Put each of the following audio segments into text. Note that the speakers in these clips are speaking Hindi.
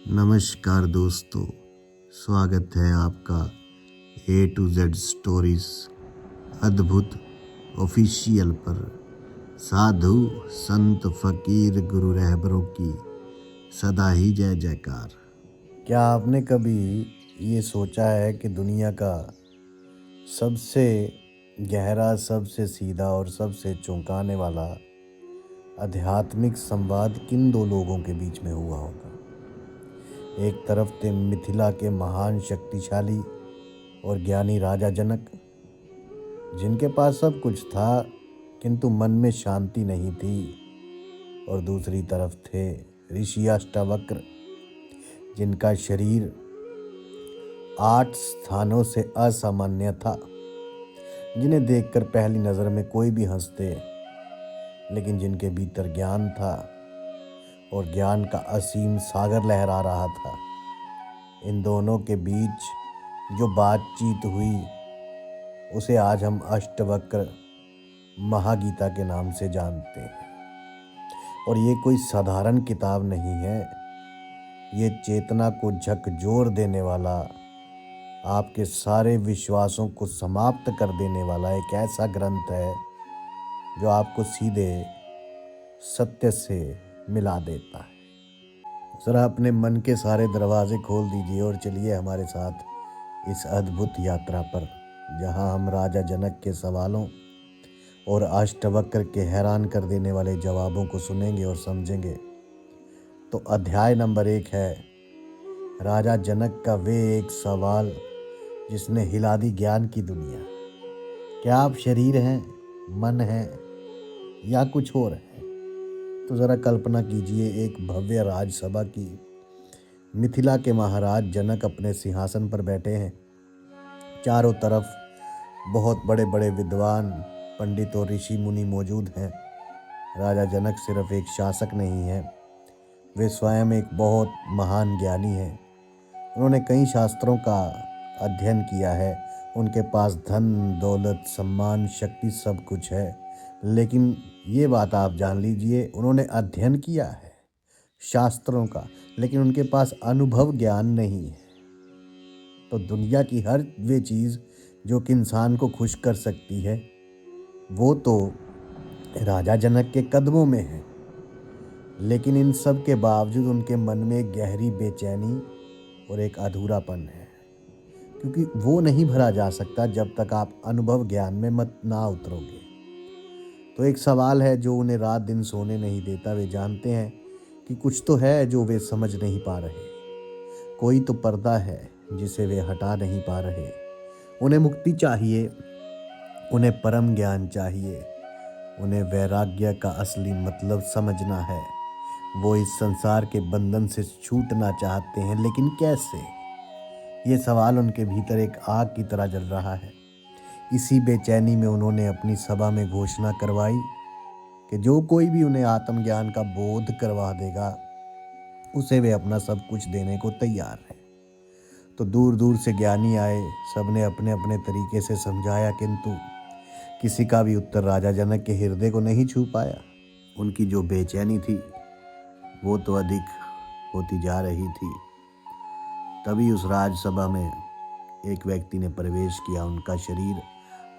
नमस्कार दोस्तों, स्वागत है आपका A to Z स्टोरीज अद्भुत ऑफिशियल पर। साधु संत फकीर गुरु रहबरों की सदा ही जय जयकार। क्या आपने कभी ये सोचा है कि दुनिया का सबसे गहरा, सबसे सीधा और सबसे चौंकाने वाला आध्यात्मिक संवाद किन दो लोगों के बीच में हुआ होगा? एक तरफ थे मिथिला के महान शक्तिशाली और ज्ञानी राजा जनक, जिनके पास सब कुछ था किंतु मन में शांति नहीं थी। और दूसरी तरफ थे ऋषि अष्टावक्र, जिनका शरीर 8 स्थानों से असामान्य था, जिन्हें देखकर पहली नज़र में कोई भी हंसते, लेकिन जिनके भीतर ज्ञान था और ज्ञान का असीम सागर लहरा रहा था। इन दोनों के बीच जो बातचीत हुई उसे आज हम अष्टवक्र महागीता के नाम से जानते हैं। और ये कोई साधारण किताब नहीं है, ये चेतना को झकझोर देने वाला, आपके सारे विश्वासों को समाप्त कर देने वाला एक ऐसा ग्रंथ है जो आपको सीधे सत्य से मिला देता है। ज़रा अपने मन के सारे दरवाजे खोल दीजिए और चलिए हमारे साथ इस अद्भुत यात्रा पर, जहां हम राजा जनक के सवालों और अष्टवक्र के हैरान कर देने वाले जवाबों को सुनेंगे और समझेंगे। तो अध्याय नंबर 1 है राजा जनक का वे एक सवाल जिसने हिला दी ज्ञान की दुनिया। क्या आप शरीर हैं, मन है या कुछ और है? तो ज़रा कल्पना कीजिए एक भव्य राजसभा की। मिथिला के महाराज जनक अपने सिंहासन पर बैठे हैं। चारों तरफ बहुत बड़े बड़े विद्वान, पंडित और ऋषि मुनि मौजूद हैं। राजा जनक सिर्फ एक शासक नहीं है, वे स्वयं एक बहुत महान ज्ञानी हैं। उन्होंने कई शास्त्रों का अध्ययन किया है, उनके पास धन दौलत सम्मान शक्ति सब कुछ है। लेकिन ये बात आप जान लीजिए, उन्होंने अध्ययन किया है शास्त्रों का, लेकिन उनके पास अनुभव ज्ञान नहीं है। तो दुनिया की हर वे चीज़ जो कि इंसान को खुश कर सकती है, वो तो राजा जनक के कदमों में है। लेकिन इन सब के बावजूद उनके मन में एक गहरी बेचैनी और एक अधूरापन है, क्योंकि वो नहीं भरा जा सकता जब तक आप अनुभव ज्ञान में मत ना उतरोगे। तो एक सवाल है जो उन्हें रात दिन सोने नहीं देता। वे जानते हैं कि कुछ तो है जो वे समझ नहीं पा रहे, कोई तो पर्दा है जिसे वे हटा नहीं पा रहे। उन्हें मुक्ति चाहिए, उन्हें परम ज्ञान चाहिए, उन्हें वैराग्य का असली मतलब समझना है। वो इस संसार के बंधन से छूटना चाहते हैं, लेकिन कैसे? ये सवाल उनके भीतर एक आग की तरह जल रहा है। इसी बेचैनी में उन्होंने अपनी सभा में घोषणा करवाई कि जो कोई भी उन्हें आत्मज्ञान का बोध करवा देगा, उसे वे अपना सब कुछ देने को तैयार हैं। तो दूर दूर से ज्ञानी आए, सबने अपने अपने तरीके से समझाया, किंतु किसी का भी उत्तर राजा जनक के हृदय को नहीं छू पाया। उनकी जो बेचैनी थी वो तो अधिक होती जा रही थी। तभी उस राजसभा में एक व्यक्ति ने प्रवेश किया। उनका शरीर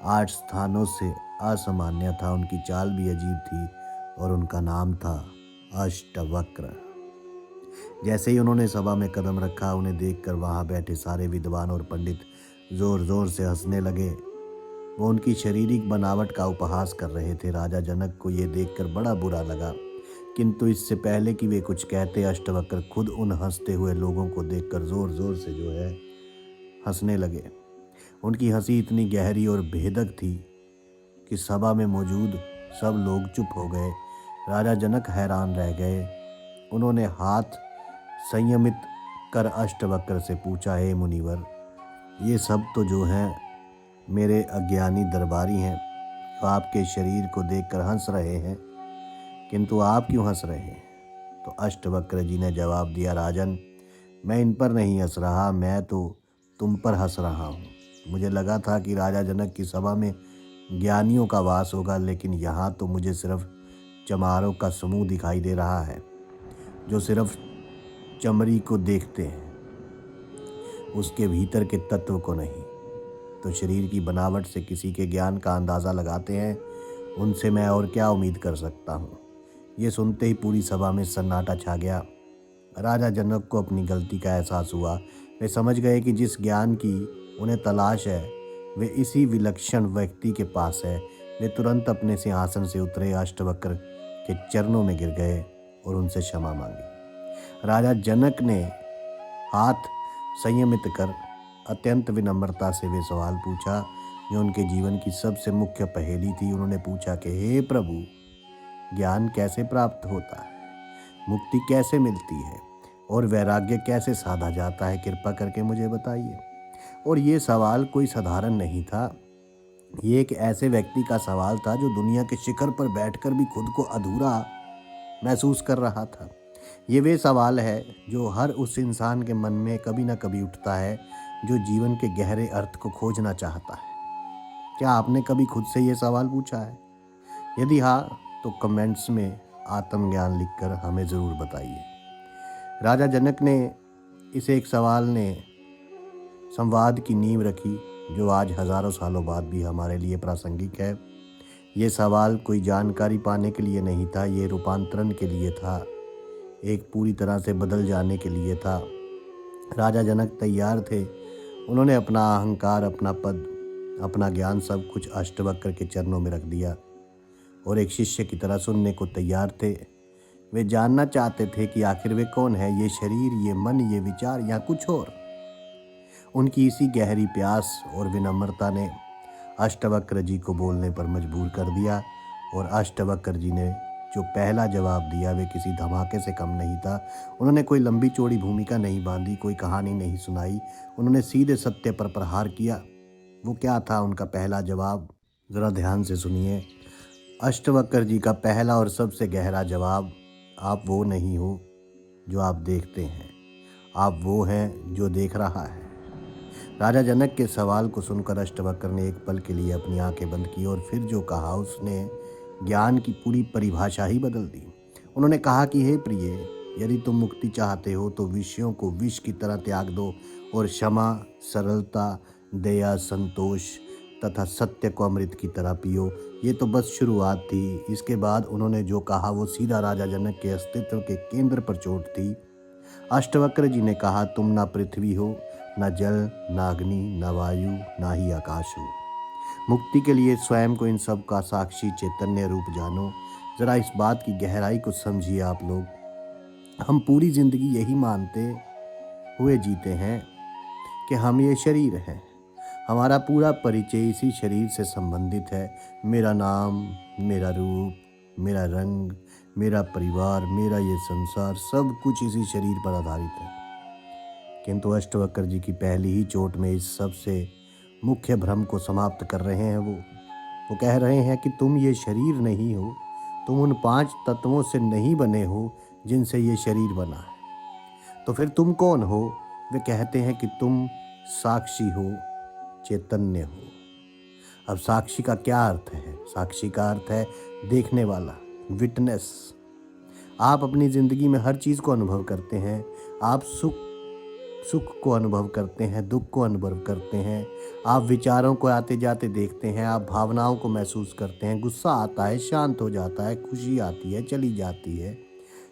8 स्थानों से असामान्य था, उनकी चाल भी अजीब थी और उनका नाम था अष्टवक्र। जैसे ही उन्होंने सभा में कदम रखा, उन्हें देखकर वहां बैठे सारे विद्वान और पंडित जोर जोर से हंसने लगे। वो उनकी शारीरिक बनावट का उपहास कर रहे थे। राजा जनक को ये देखकर बड़ा बुरा लगा, किंतु इससे पहले कि वे कुछ कहते, अष्टवक्र खुद उन हंसते हुए लोगों को देखकर जोर जोर से जो है हंसने लगे। उनकी हंसी इतनी गहरी और भेदक थी कि सभा में मौजूद सब लोग चुप हो गए। राजा जनक हैरान रह गए। उन्होंने हाथ संयमित कर अष्टवक्र से पूछा, हे मुनिवर, ये सब तो जो हैं मेरे अज्ञानी दरबारी हैं, जो आपके शरीर को देखकर हंस रहे हैं, किंतु आप क्यों हंस रहे हैं? तो अष्टवक्र जी ने जवाब दिया, राजन, मैं इन पर नहीं हंस रहा, मैं तो तुम पर हंस रहा हूँ। मुझे लगा था कि राजा जनक की सभा में ज्ञानियों का वास होगा, लेकिन यहाँ तो मुझे सिर्फ चमारों का समूह दिखाई दे रहा है, जो सिर्फ चमड़ी को देखते हैं, उसके भीतर के तत्व को नहीं। तो शरीर की बनावट से किसी के ज्ञान का अंदाज़ा लगाते हैं, उनसे मैं और क्या उम्मीद कर सकता हूँ। ये सुनते ही पूरी सभा में सन्नाटा छा गया। राजा जनक को अपनी गलती का एहसास हुआ। वे समझ गए कि जिस ज्ञान की उन्हें तलाश है वे इसी विलक्षण व्यक्ति के पास है। वे तुरंत अपने सिंहासन से उतरे, अष्टवक्र के चरणों में गिर गए और उनसे क्षमा मांगी। राजा जनक ने हाथ संयमित कर अत्यंत विनम्रता से वे सवाल पूछा जो उनके जीवन की सबसे मुख्य पहेली थी। उन्होंने पूछा कि हे प्रभु, ज्ञान कैसे प्राप्त होता है, मुक्ति कैसे मिलती है और वैराग्य कैसे साधा जाता है, कृपा करके मुझे बताइए। और ये सवाल कोई साधारण नहीं था। ये एक ऐसे व्यक्ति का सवाल था जो दुनिया के शिखर पर बैठकर भी खुद को अधूरा महसूस कर रहा था। ये वे सवाल है जो हर उस इंसान के मन में कभी ना कभी उठता है जो जीवन के गहरे अर्थ को खोजना चाहता है। क्या आपने कभी खुद से ये सवाल पूछा है? यदि हाँ, तो कमेंट्स में आत्मज्ञान लिखकर हमें ज़रूर बताइए। राजा जनक ने इस एक सवाल ने संवाद की नींव रखी जो आज हज़ारों सालों बाद भी हमारे लिए प्रासंगिक है। ये सवाल कोई जानकारी पाने के लिए नहीं था, ये रूपांतरण के लिए था, एक पूरी तरह से बदल जाने के लिए था। राजा जनक तैयार थे। उन्होंने अपना अहंकार, अपना पद, अपना ज्ञान सब कुछ अष्टवक्र के चरणों में रख दिया और एक शिष्य की तरह सुनने को तैयार थे। वे जानना चाहते थे कि आखिर वे कौन है, ये शरीर, ये मन, ये विचार या कुछ और। उनकी इसी गहरी प्यास और विनम्रता ने अष्टवक्र जी को बोलने पर मजबूर कर दिया। और अष्टवक्र जी ने जो पहला जवाब दिया वे किसी धमाके से कम नहीं था। उन्होंने कोई लंबी चौड़ी भूमिका नहीं बांधी, कोई कहानी नहीं सुनाई। उन्होंने सीधे सत्य पर प्रहार किया। वो क्या था उनका पहला जवाब, ज़रा ध्यान से सुनिए। अष्टवक्र जी का पहला और सबसे गहरा जवाब, आप वो नहीं हो जो आप देखते हैं, आप वो हैं जो देख रहा है। राजा जनक के सवाल को सुनकर अष्टवक्र ने एक पल के लिए अपनी आंखें बंद की और फिर जो कहा उसने ज्ञान की पूरी परिभाषा ही बदल दी। उन्होंने कहा कि हे प्रिय, यदि तुम मुक्ति चाहते हो तो विषयों को विष की तरह त्याग दो और क्षमा, सरलता, दया, संतोष तथा सत्य को अमृत की तरह पियो। ये तो बस शुरुआत थी। इसके बाद उन्होंने जो कहा वो सीधा राजा जनक के अस्तित्व के केंद्र पर चोट थी। अष्टवक्र जी ने कहा, तुम ना पृथ्वी हो, ना जल, ना अग्नि, ना वायु, ना ही आकाश हो। मुक्ति के लिए स्वयं को इन सब का साक्षी चैतन्य रूप जानो। जरा इस बात की गहराई को समझिए आप लोग। हम पूरी जिंदगी यही मानते हुए जीते हैं कि हम ये शरीर हैं, हमारा पूरा परिचय इसी शरीर से संबंधित है। मेरा नाम, मेरा रूप, मेरा रंग, मेरा परिवार, मेरा ये संसार, सब कुछ इसी शरीर पर आधारित है। किंतु अष्टवक्र जी की पहली ही चोट में इस सबसे मुख्य भ्रम को समाप्त कर रहे हैं। वो कह रहे हैं कि तुम ये शरीर नहीं हो, तुम उन 5 तत्वों से नहीं बने हो जिनसे ये शरीर बना है। तो फिर तुम कौन हो? वे कहते हैं कि तुम साक्षी हो, चैतन्य हो। अब साक्षी का क्या अर्थ है? साक्षी का अर्थ है देखने वाला, विटनेस। आप अपनी ज़िंदगी में हर चीज़ को अनुभव करते हैं। आप सुख को अनुभव करते हैं, दुख को अनुभव करते हैं। आप विचारों को आते जाते देखते हैं, आप भावनाओं को महसूस करते हैं। गुस्सा आता है, शांत हो जाता है, खुशी आती है, चली जाती है।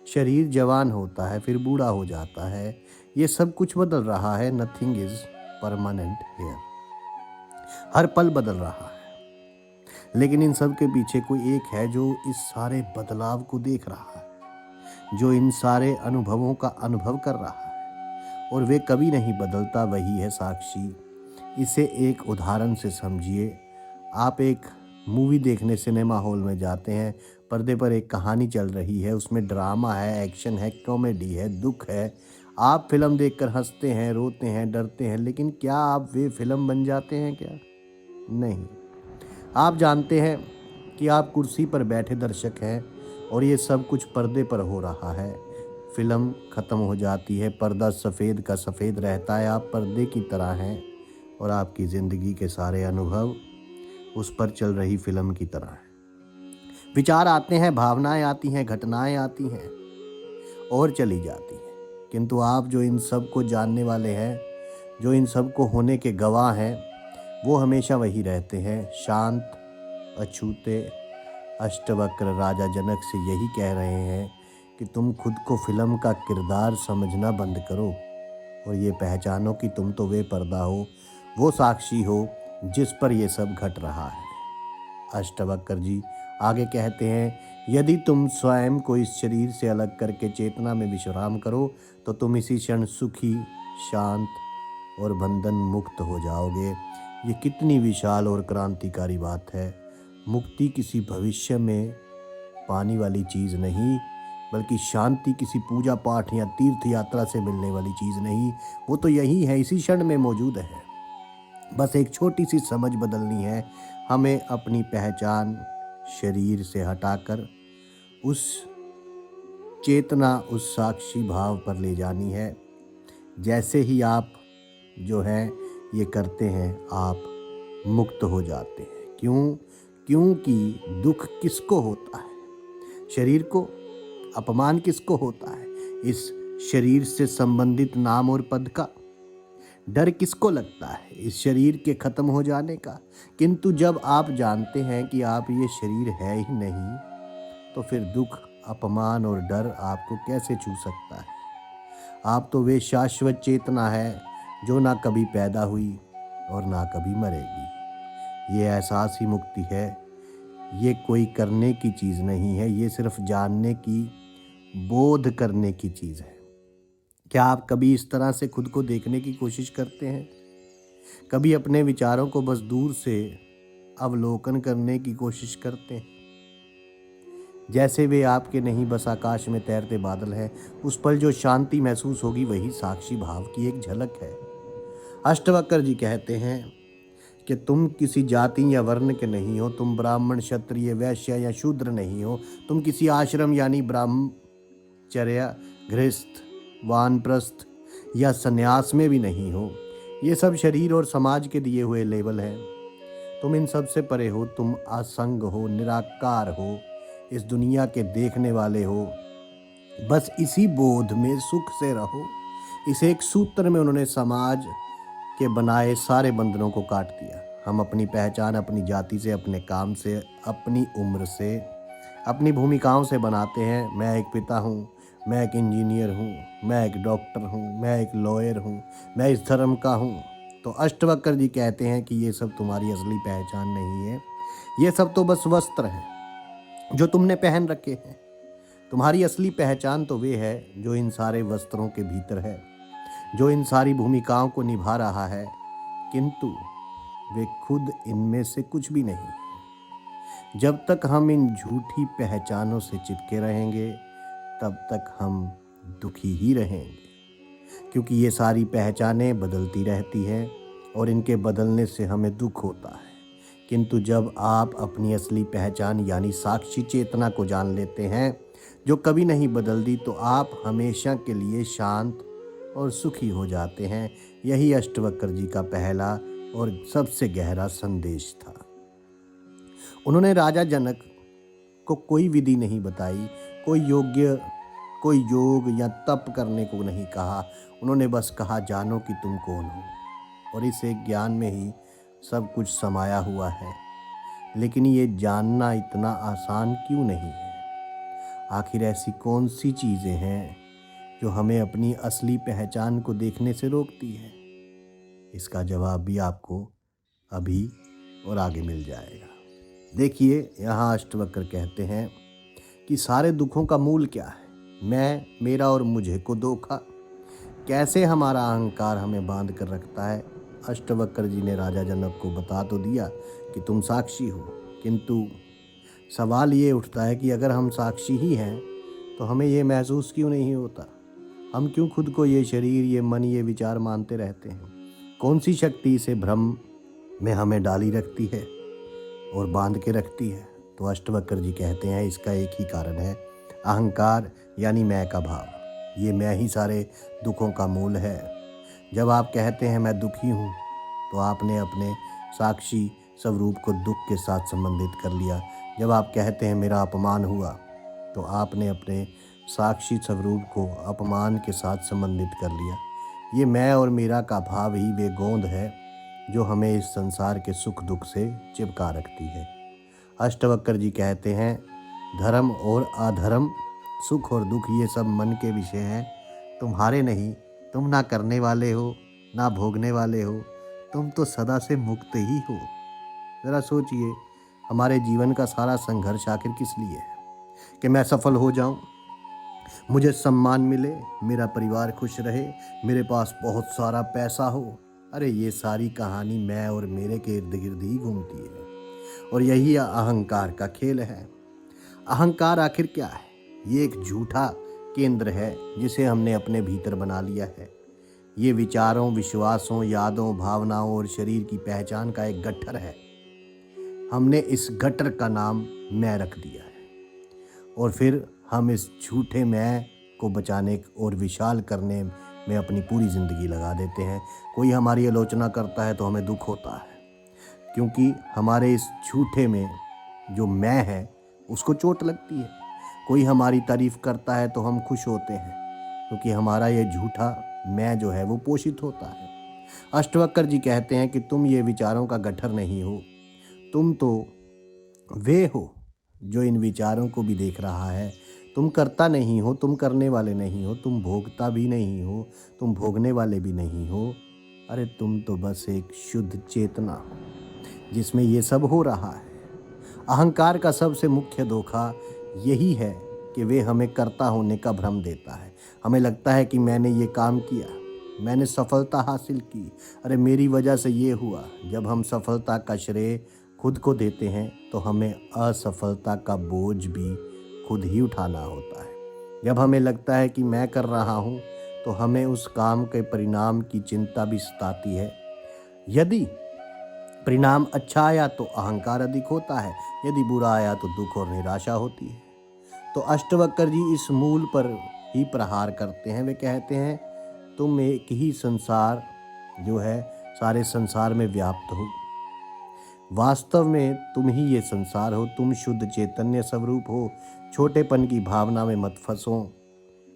शरीर जवान होता है, फिर बूढ़ा हो जाता है। ये सब कुछ बदल रहा है। Nothing is permanent here. हर पल बदल रहा है। लेकिन इन सब के पीछे कोई एक है जो इस सारे बदलाव को देख रहा है, जो इन सारे अनुभवों का अनुभव कर रहा है और वे कभी नहीं बदलता। वही है साक्षी। इसे एक उदाहरण से समझिए। आप एक मूवी देखने सिनेमा हॉल में जाते हैं, पर्दे पर एक कहानी चल रही है, उसमें ड्रामा है, एक्शन है, कॉमेडी है, दुख है। आप फिल्म देखकर हंसते हैं, रोते हैं, डरते हैं, लेकिन क्या आप वे फिल्म बन जाते हैं क्या? नहीं। आप जानते हैं कि आप कुर्सी पर बैठे दर्शक हैं और ये सब कुछ पर्दे पर हो रहा है। फिल्म ख़त्म हो जाती है, पर्दा सफ़ेद का सफ़ेद रहता है, आप पर्दे की तरह हैं और आपकी ज़िंदगी के सारे अनुभव उस पर चल रही फिल्म की तरह हैं। विचार आते हैं, भावनाएं आती हैं, घटनाएं आती हैं और चली जाती हैं, किंतु आप जो इन सब को जानने वाले हैं, जो इन सब को होने के गवाह हैं, वो हमेशा वही रहते हैं, शांत, अछूते। अष्टवक्र राजा जनक से यही कह रहे हैं कि तुम खुद को फिल्म का किरदार समझना बंद करो और ये पहचानो कि तुम तो वे पर्दा हो, वो साक्षी हो जिस पर ये सब घट रहा है। अष्टवक्र जी आगे कहते हैं, यदि तुम स्वयं को इस शरीर से अलग करके चेतना में विश्राम करो तो तुम इसी क्षण सुखी, शांत और बंधन मुक्त हो जाओगे। ये कितनी विशाल और क्रांतिकारी बात है। मुक्ति किसी भविष्य में पाने वाली चीज़ नहीं, बल्कि शांति किसी पूजा पाठ या तीर्थ यात्रा से मिलने वाली चीज़ नहीं, वो तो यही है, इसी क्षण में मौजूद है। बस एक छोटी सी समझ बदलनी है। हमें अपनी पहचान शरीर से हटाकर उस चेतना, उस साक्षी भाव पर ले जानी है। जैसे ही आप जो है ये करते हैं, आप मुक्त हो जाते हैं। क्यों? क्योंकि दुख किसको होता है? शरीर को। अपमान किसको होता है? इस शरीर से संबंधित नाम और पद का। डर किसको लगता है? इस शरीर के खत्म हो जाने का। किंतु जब आप जानते हैं कि आप ये शरीर है ही नहीं, तो फिर दुख, अपमान और डर आपको कैसे छू सकता है? आप तो वे शाश्वत चेतना है जो ना कभी पैदा हुई और ना कभी मरेगी। ये एहसास ही मुक्ति है। ये कोई करने की चीज़ नहीं है, ये सिर्फ जानने की, बोध करने की चीज़ है। क्या आप कभी इस तरह से खुद को देखने की कोशिश करते हैं? कभी अपने विचारों को बस दूर से अवलोकन करने की कोशिश करते हैं? जैसे वे आपके नहीं, बस आकाश में तैरते बादल हैं। उस पल जो शांति महसूस होगी वही साक्षी भाव की एक झलक है। अष्टवक्र जी कहते हैं कि तुम किसी जाति या वर्ण के नहीं हो, तुम ब्राह्मण, क्षत्रिय, वैश्य या शूद्र नहीं हो, तुम किसी आश्रम यानी ब्रह्मचर्य, गृहस्थ, वानप्रस्थ या संन्यास में भी नहीं हो। ये सब शरीर और समाज के दिए हुए लेबल हैं। तुम इन सब से परे हो, तुम असंग हो, निराकार हो, इस दुनिया के देखने वाले हो। बस इसी बोध में सुख से रहो। इस एक सूत्र में उन्होंने समाज के बनाए सारे बंधनों को काट दिया। हम अपनी पहचान अपनी जाति से, अपने काम से, अपनी उम्र से, अपनी भूमिकाओं से बनाते हैं। मैं एक पिता हूँ, मैं एक इंजीनियर हूँ, मैं एक डॉक्टर हूँ, मैं एक लॉयर हूँ, मैं इस धर्म का हूँ। तो अष्टवक्र जी कहते हैं कि ये सब तुम्हारी असली पहचान नहीं है। ये सब तो बस वस्त्र हैं जो तुमने पहन रखे हैं। तुम्हारी असली पहचान तो वे है जो इन सारे वस्त्रों के भीतर है, जो इन सारी भूमिकाओं को निभा रहा है, किंतु वे खुद इनमें से कुछ भी नहीं। जब तक हम इन झूठी पहचानों से चिपके रहेंगे, तब तक हम दुखी ही रहेंगे, क्योंकि ये सारी पहचानें बदलती रहती हैं और इनके बदलने से हमें दुख होता है। किंतु जब आप अपनी असली पहचान यानी साक्षी चेतना को जान लेते हैं, जो कभी नहीं बदलती, तो आप हमेशा के लिए शांत और सुखी हो जाते हैं। यही अष्टवक्र जी का पहला और सबसे गहरा संदेश था। उन्होंने राजा जनक को कोई विधि नहीं बताई, कोई योग या तप करने को नहीं कहा। उन्होंने बस कहा, जानो कि तुम कौन हो। और इस एक ज्ञान में ही सब कुछ समाया हुआ है। लेकिन ये जानना इतना आसान क्यों नहीं है? आखिर ऐसी कौन सी चीज़ें हैं जो हमें अपनी असली पहचान को देखने से रोकती है? इसका जवाब भी आपको अभी और आगे मिल जाएगा। देखिए, यहाँ अष्टवक्र कहते हैं कि सारे दुखों का मूल क्या है? मैं, मेरा और मुझे को धोखा। कैसे हमारा अहंकार हमें बांध कर रखता है। अष्टवक्र जी ने राजा जनक को बता तो दिया कि तुम साक्षी हो, किंतु सवाल ये उठता है कि अगर हम साक्षी ही हैं तो हमें ये महसूस क्यों नहीं होता? हम क्यों खुद को ये शरीर, ये मन, ये विचार मानते रहते हैं? कौन सी शक्ति इसे भ्रम में हमें डाली रखती है और बांध के रखती है? तो अष्टवक्र जी कहते हैं, इसका एक ही कारण है, अहंकार यानी मैं का भाव। ये मैं ही सारे दुखों का मूल है। जब आप कहते हैं मैं दुखी हूँ, तो आपने अपने साक्षी स्वरूप को दुख के साथ संबंधित कर लिया। जब आप कहते हैं मेरा अपमान हुआ, तो आपने अपने साक्षी स्वरूप को अपमान के साथ संबंधित कर लिया। ये मैं और मेरा का भाव ही वे गोंद है जो हमें इस संसार के सुख दुख से चिपका रखती है। अष्टवक्र जी कहते हैं, धर्म और अधर्म, सुख और दुख ये सब मन के विषय हैं, तुम्हारे नहीं। तुम ना करने वाले हो ना भोगने वाले हो, तुम तो सदा से मुक्त ही हो। ज़रा सोचिए, हमारे जीवन का सारा संघर्ष आखिर किस लिए है? कि मैं सफल हो जाऊं, मुझे सम्मान मिले, मेरा परिवार खुश रहे, मेरे पास बहुत सारा पैसा हो। अरे ये सारी कहानी मैं और मेरे के इर्द गिर्द ही घूमती है, और यही अहंकार का खेल है। अहंकार आखिर क्या है? ये एक झूठा केंद्र है जिसे हमने अपने भीतर बना लिया है। ये विचारों, विश्वासों, यादों, भावनाओं और शरीर की पहचान का एक गट्ठर है। हमने इस गट्ठर का नाम मैं रख दिया है, और फिर हम इस झूठे मैं को बचाने और विशाल करने में अपनी पूरी ज़िंदगी लगा देते हैं। कोई हमारी आलोचना करता है तो हमें दुख होता है, क्योंकि हमारे इस झूठे में जो मैं है उसको चोट लगती है। कोई हमारी तारीफ़ करता है तो हम खुश होते हैं, क्योंकि हमारा ये झूठा मैं जो है वो पोषित होता है। अष्टवक्र जी कहते हैं कि तुम ये विचारों का गट्ठर नहीं हो, तुम तो वे हो जो इन विचारों को भी देख रहा है। तुम करता नहीं हो, तुम करने वाले नहीं हो, तुम भोगता भी नहीं हो, तुम भोगने वाले भी नहीं हो। अरे तुम तो बस एक शुद्ध चेतना हो जिसमें ये सब हो रहा है। अहंकार का सबसे मुख्य धोखा यही है कि वे हमें कर्ता होने का भ्रम देता है। हमें लगता है कि मैंने ये काम किया, मैंने सफलता हासिल की, अरे मेरी वजह से ये हुआ। जब हम सफलता का श्रेय खुद को देते हैं तो हमें असफलता का बोझ भी खुद ही उठाना होता है। जब हमें लगता है कि मैं कर रहा हूँ तो हमें उस काम के परिणाम की चिंता भी सताती है। यदि परिणाम अच्छा आया तो अहंकार अधिक होता है, यदि बुरा आया तो दुख और निराशा होती है। तो अष्टवक्र जी इस मूल पर ही प्रहार करते हैं। वे कहते हैं, तुम एक ही संसार जो है सारे संसार में व्याप्त हो, वास्तव में तुम ही ये संसार हो। तुम शुद्ध चैतन्य स्वरूप हो, छोटेपन की भावना में मत फंसो।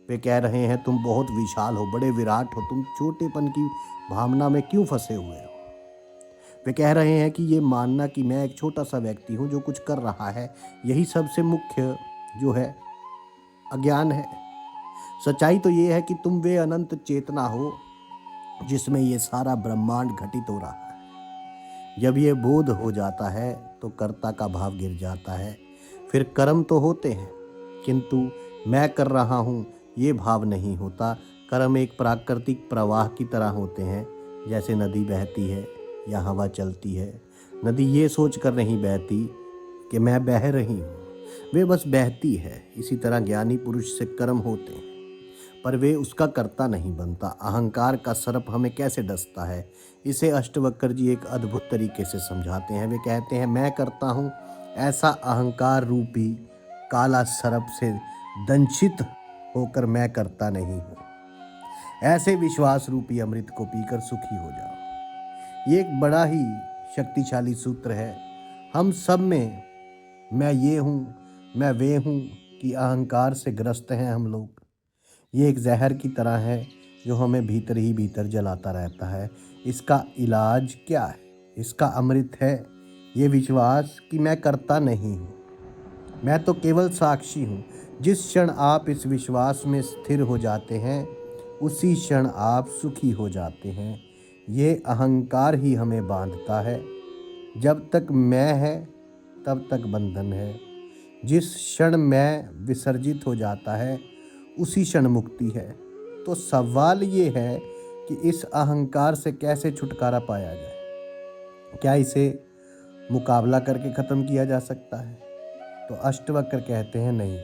वे कह रहे हैं तुम बहुत विशाल हो, बड़े विराट हो, तुम छोटेपन की भावना में क्यों फंसे हुए हो? वे कह रहे हैं कि ये मानना कि मैं एक छोटा सा व्यक्ति हूँ जो कुछ कर रहा है, यही सबसे मुख्य जो है अज्ञान है। सच्चाई तो ये है कि तुम वे अनंत चेतना हो जिसमें ये सारा ब्रह्मांड घटित हो रहा है। जब ये बोध हो जाता है तो कर्ता का भाव गिर जाता है। फिर कर्म तो होते हैं, किंतु मैं कर रहा हूँ ये भाव नहीं होता। कर्म एक प्राकृतिक प्रवाह की तरह होते हैं, जैसे नदी बहती है या हवा चलती है। नदी ये सोच कर नहीं बहती कि मैं बह रही हूँ, वे बस बहती है। इसी तरह ज्ञानी पुरुष से कर्म होते हैं, पर वे उसका कर्ता नहीं बनता। अहंकार का सर्प हमें कैसे डसता है, इसे अष्टवक्र जी एक अद्भुत तरीके से समझाते हैं। वे कहते हैं, मैं करता हूँ, ऐसा अहंकार रूपी काला सर्प से दंशित होकर मैं करता नहीं हूँ। ऐसे विश्वास रूपी अमृत को पीकर सुखी हो जाओ। ये एक बड़ा ही शक्तिशाली सूत्र है। हम सब में मैं ये हूँ, मैं वे हूँ कि अहंकार से ग्रस्त हैं हम लोग। ये एक जहर की तरह है जो हमें भीतर ही भीतर जलाता रहता है। इसका इलाज क्या है? इसका अमृत है ये विश्वास कि मैं करता नहीं हूँ, मैं तो केवल साक्षी हूँ। जिस क्षण आप इस विश्वास में स्थिर हो जाते हैं, उसी क्षण आप सुखी हो जाते हैं। ये अहंकार ही हमें बांधता है। जब तक मैं है तब तक बंधन है। जिस क्षण मैं विसर्जित हो जाता है उसी क्षण मुक्ति है। तो सवाल ये है कि इस अहंकार से कैसे छुटकारा पाया जाए? क्या इसे मुकाबला करके ख़त्म किया जा सकता है? तो अष्टवक्र कहते हैं, नहीं,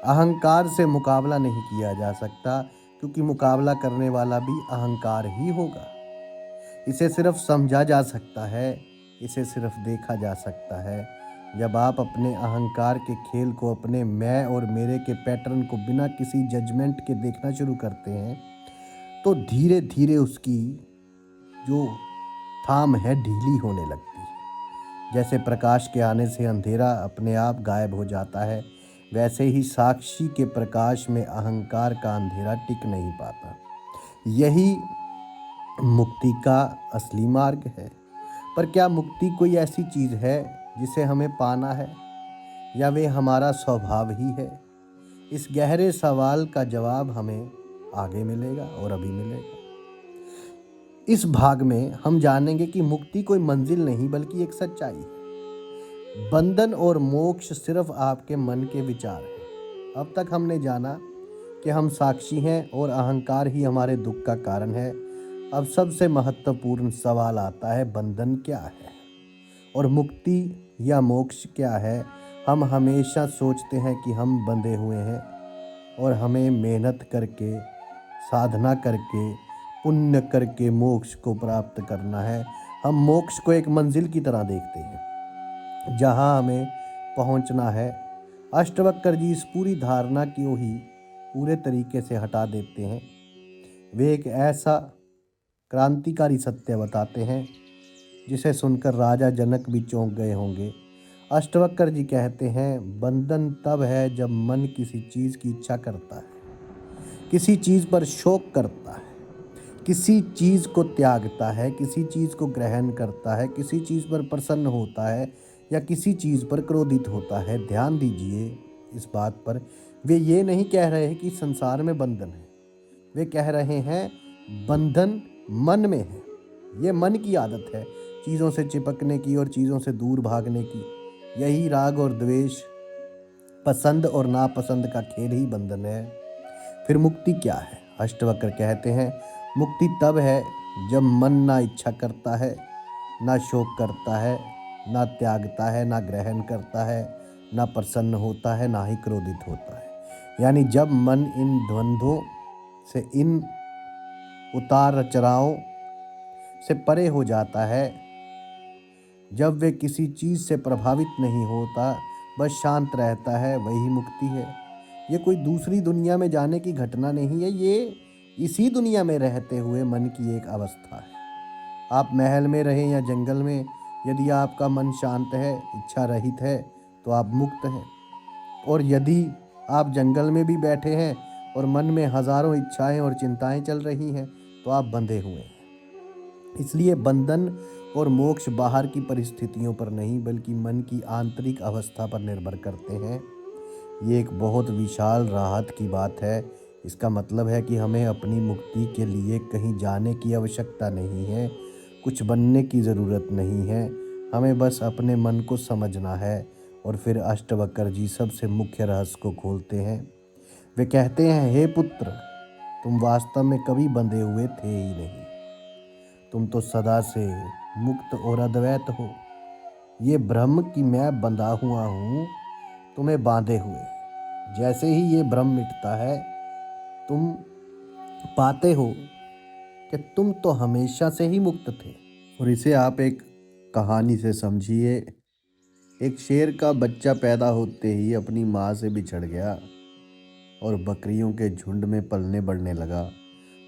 अहंकार से मुकाबला नहीं किया जा सकता, क्योंकि मुकाबला करने वाला भी अहंकार ही होगा। इसे सिर्फ समझा जा सकता है, इसे सिर्फ देखा जा सकता है। जब आप अपने अहंकार के खेल को, अपने मैं और मेरे के पैटर्न को बिना किसी जजमेंट के देखना शुरू करते हैं, तो धीरे धीरे उसकी जो थाम है ढीली होने लगती है। जैसे प्रकाश के आने से अंधेरा अपने आप गायब हो जाता है, वैसे ही साक्षी के प्रकाश में अहंकार का अंधेरा टिक नहीं पाता। यही मुक्ति का असली मार्ग है। पर क्या मुक्ति कोई ऐसी चीज है जिसे हमें पाना है, या वे हमारा स्वभाव ही है? इस गहरे सवाल का जवाब हमें आगे मिलेगा और अभी मिलेगा। इस भाग में हम जानेंगे कि मुक्ति कोई मंजिल नहीं बल्कि एक सच्चाई है। बंधन और मोक्ष सिर्फ आपके मन के विचार हैं। अब तक हमने जाना कि हम साक्षी हैं और अहंकार ही हमारे दुख का कारण है। अब सबसे महत्वपूर्ण सवाल आता है, बंधन क्या है और मुक्ति या मोक्ष क्या है? हम हमेशा सोचते हैं कि हम बंधे हुए हैं और हमें मेहनत करके, साधना करके, पुण्य करके मोक्ष को प्राप्त करना है। हम मोक्ष को एक मंजिल की तरह देखते हैं जहां हमें पहुंचना है। अष्टवक्र जी इस पूरी धारणा को ही पूरे तरीके से हटा देते हैं। वे एक ऐसा क्रांतिकारी सत्य बताते हैं जिसे सुनकर राजा जनक भी चौंक गए होंगे। अष्टवक्र जी कहते हैं, बंधन तब है जब मन किसी चीज़ की इच्छा करता है, किसी चीज़ पर शौक करता है, किसी चीज़ को त्यागता है, किसी चीज़ को ग्रहण करता है, किसी चीज़ पर प्रसन्न होता है या किसी चीज़ पर क्रोधित होता है। ध्यान दीजिए इस बात पर, वे ये नहीं कह रहे कि संसार में बंधन है। वे कह रहे हैं बंधन मन में है। ये मन की आदत है चीज़ों से चिपकने की और चीज़ों से दूर भागने की। यही राग और द्वेष, पसंद और नापसंद का खेल ही बंधन है। फिर मुक्ति क्या है? अष्टवक्र कहते हैं, मुक्ति तब है जब मन ना इच्छा करता है, ना शोक करता है, ना त्यागता है, ना ग्रहण करता है, ना प्रसन्न होता है, ना ही क्रोधित होता है। यानी जब मन इन द्वंद्वों से, इन उतार चढ़ावों से परे हो जाता है, जब वे किसी चीज़ से प्रभावित नहीं होता, बस शांत रहता है, वही मुक्ति है। ये कोई दूसरी दुनिया में जाने की घटना नहीं है, ये इसी दुनिया में रहते हुए मन की एक अवस्था है। आप महल में रहें या जंगल में, यदि आपका मन शांत है, इच्छा रहित है, तो आप मुक्त हैं। और यदि आप जंगल में भी बैठे हैं और मन में हजारों इच्छाएं और चिंताएं चल रही हैं, तो आप बंधे हुए हैं। इसलिए बंधन और मोक्ष बाहर की परिस्थितियों पर नहीं बल्कि मन की आंतरिक अवस्था पर निर्भर करते हैं। ये एक बहुत विशाल राहत की बात है। इसका मतलब है कि हमें अपनी मुक्ति के लिए कहीं जाने की आवश्यकता नहीं है, कुछ बनने की ज़रूरत नहीं है। हमें बस अपने मन को समझना है। और फिर अष्टवक्र जी सबसे मुख्य रहस्य को खोलते हैं। वे कहते हैं, हे पुत्र, तुम वास्तव में कभी बंधे हुए थे ही नहीं। तुम तो सदा से मुक्त और अद्वैत हो। ये भ्रम कि मैं बंधा हुआ हूँ तुम्हें बांधे हुए। जैसे ही ये भ्रम मिटता है, तुम पाते हो कि तुम तो हमेशा से ही मुक्त थे। और इसे आप एक कहानी से समझिए। एक शेर का बच्चा पैदा होते ही अपनी माँ से बिछड़ गया और बकरियों के झुंड में पलने बढ़ने लगा।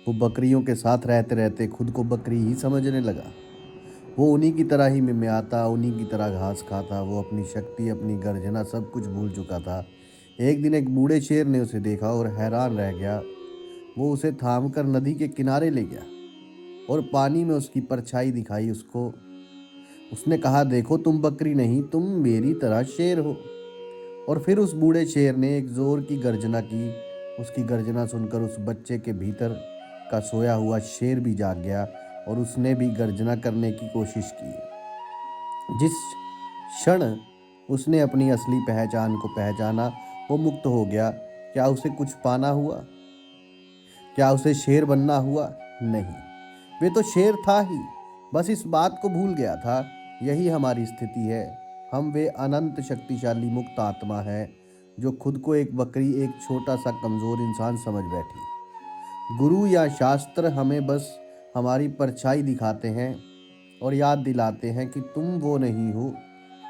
वो बकरियों के साथ रहते रहते खुद को बकरी ही समझने लगा। वो उन्हीं की तरह ही मिमियाता, उन्हीं की तरह घास खाता। वो अपनी शक्ति, अपनी गर्जना सब कुछ भूल चुका था। एक दिन एक बूढ़े शेर ने उसे देखा और हैरान रह गया। वो उसे थाम कर नदी के किनारे ले गया और पानी में उसकी परछाई दिखाई उसको। उसने कहा, देखो तुम बकरी नहीं, तुम मेरी तरह शेर हो। और फिर उस बूढ़े शेर ने एक जोर की गर्जना की। उसकी गर्जना सुनकर उस बच्चे के भीतर का सोया हुआ शेर भी जाग गया और उसने भी गर्जना करने की कोशिश की। जिस क्षण उसने अपनी असली पहचान को पहचाना, वो मुक्त हो गया। क्या उसे कुछ पाना हुआ? क्या उसे शेर बनना हुआ? नहीं, वे तो शेर था ही, बस इस बात को भूल गया था। यही हमारी स्थिति है। हम वे अनंत शक्तिशाली मुक्त आत्मा है जो खुद को एक बकरी, एक छोटा सा कमजोर इंसान समझ बैठी। गुरु या शास्त्र हमें बस हमारी परछाई दिखाते हैं और याद दिलाते हैं कि तुम वो नहीं हो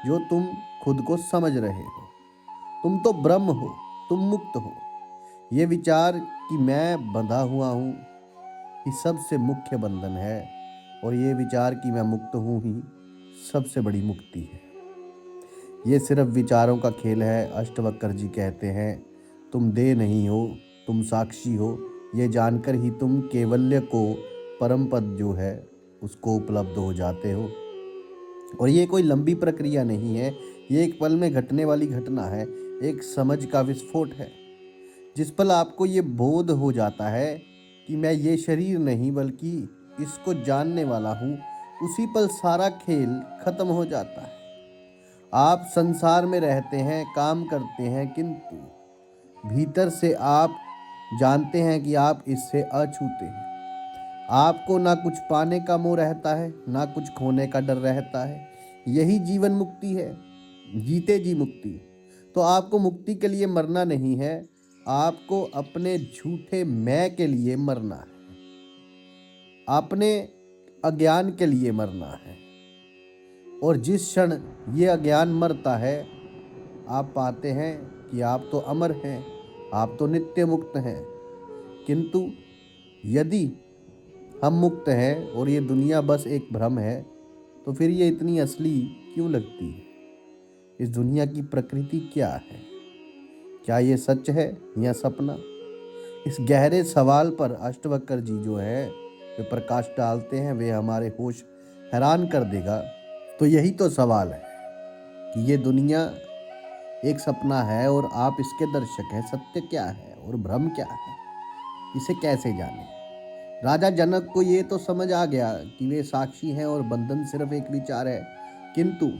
जो तुम खुद को समझ रहे हो। तुम तो ब्रह्म हो, तुम मुक्त हो। ये विचार कि मैं बंधा हुआ हूँ ही सबसे मुख्य बंधन है, और ये विचार कि मैं मुक्त हूँ ही सबसे बड़ी मुक्ति है। ये सिर्फ विचारों का खेल है। अष्टवक्र जी कहते हैं, तुम देह नहीं हो, तुम साक्षी हो। ये जानकर ही तुम कैवल्य को, परम पद जो है उसको उपलब्ध हो जाते हो। और ये कोई लंबी प्रक्रिया नहीं है, ये एक पल में घटने वाली घटना है, एक समझ का विस्फोट है। जिस पल आपको ये बोध हो जाता है कि मैं ये शरीर नहीं बल्कि इसको जानने वाला हूँ, उसी पल सारा खेल खत्म हो जाता है। आप संसार में रहते हैं, काम करते हैं, किंतु भीतर से आप जानते हैं कि आप इससे अछूते हैं। आपको ना कुछ पाने का मोह रहता है, ना कुछ खोने का डर रहता है। यही जीवन मुक्ति है, जीते जी मुक्ति। तो आपको मुक्ति के लिए मरना नहीं है, आपको अपने झूठे मैं के लिए मरना है, अपने अज्ञान के लिए मरना है। और जिस क्षण ये अज्ञान मरता है, आप पाते हैं कि आप तो अमर हैं, आप तो नित्य मुक्त हैं। किंतु यदि हम मुक्त हैं और ये दुनिया बस एक भ्रम है, तो फिर ये इतनी असली क्यों लगती है? इस दुनिया की प्रकृति क्या है? क्या ये सच है या सपना? इस गहरे सवाल पर अष्टवक्र जी जो है वे प्रकाश डालते हैं, वे हमारे होश हैरान कर देगा। तो यही तो सवाल है कि ये दुनिया एक सपना है और आप इसके दर्शक हैं। सत्य क्या है और भ्रम क्या है, इसे कैसे जाने? राजा जनक को ये तो समझ आ गया कि वे साक्षी हैं और बंधन सिर्फ एक विचार है। किंतु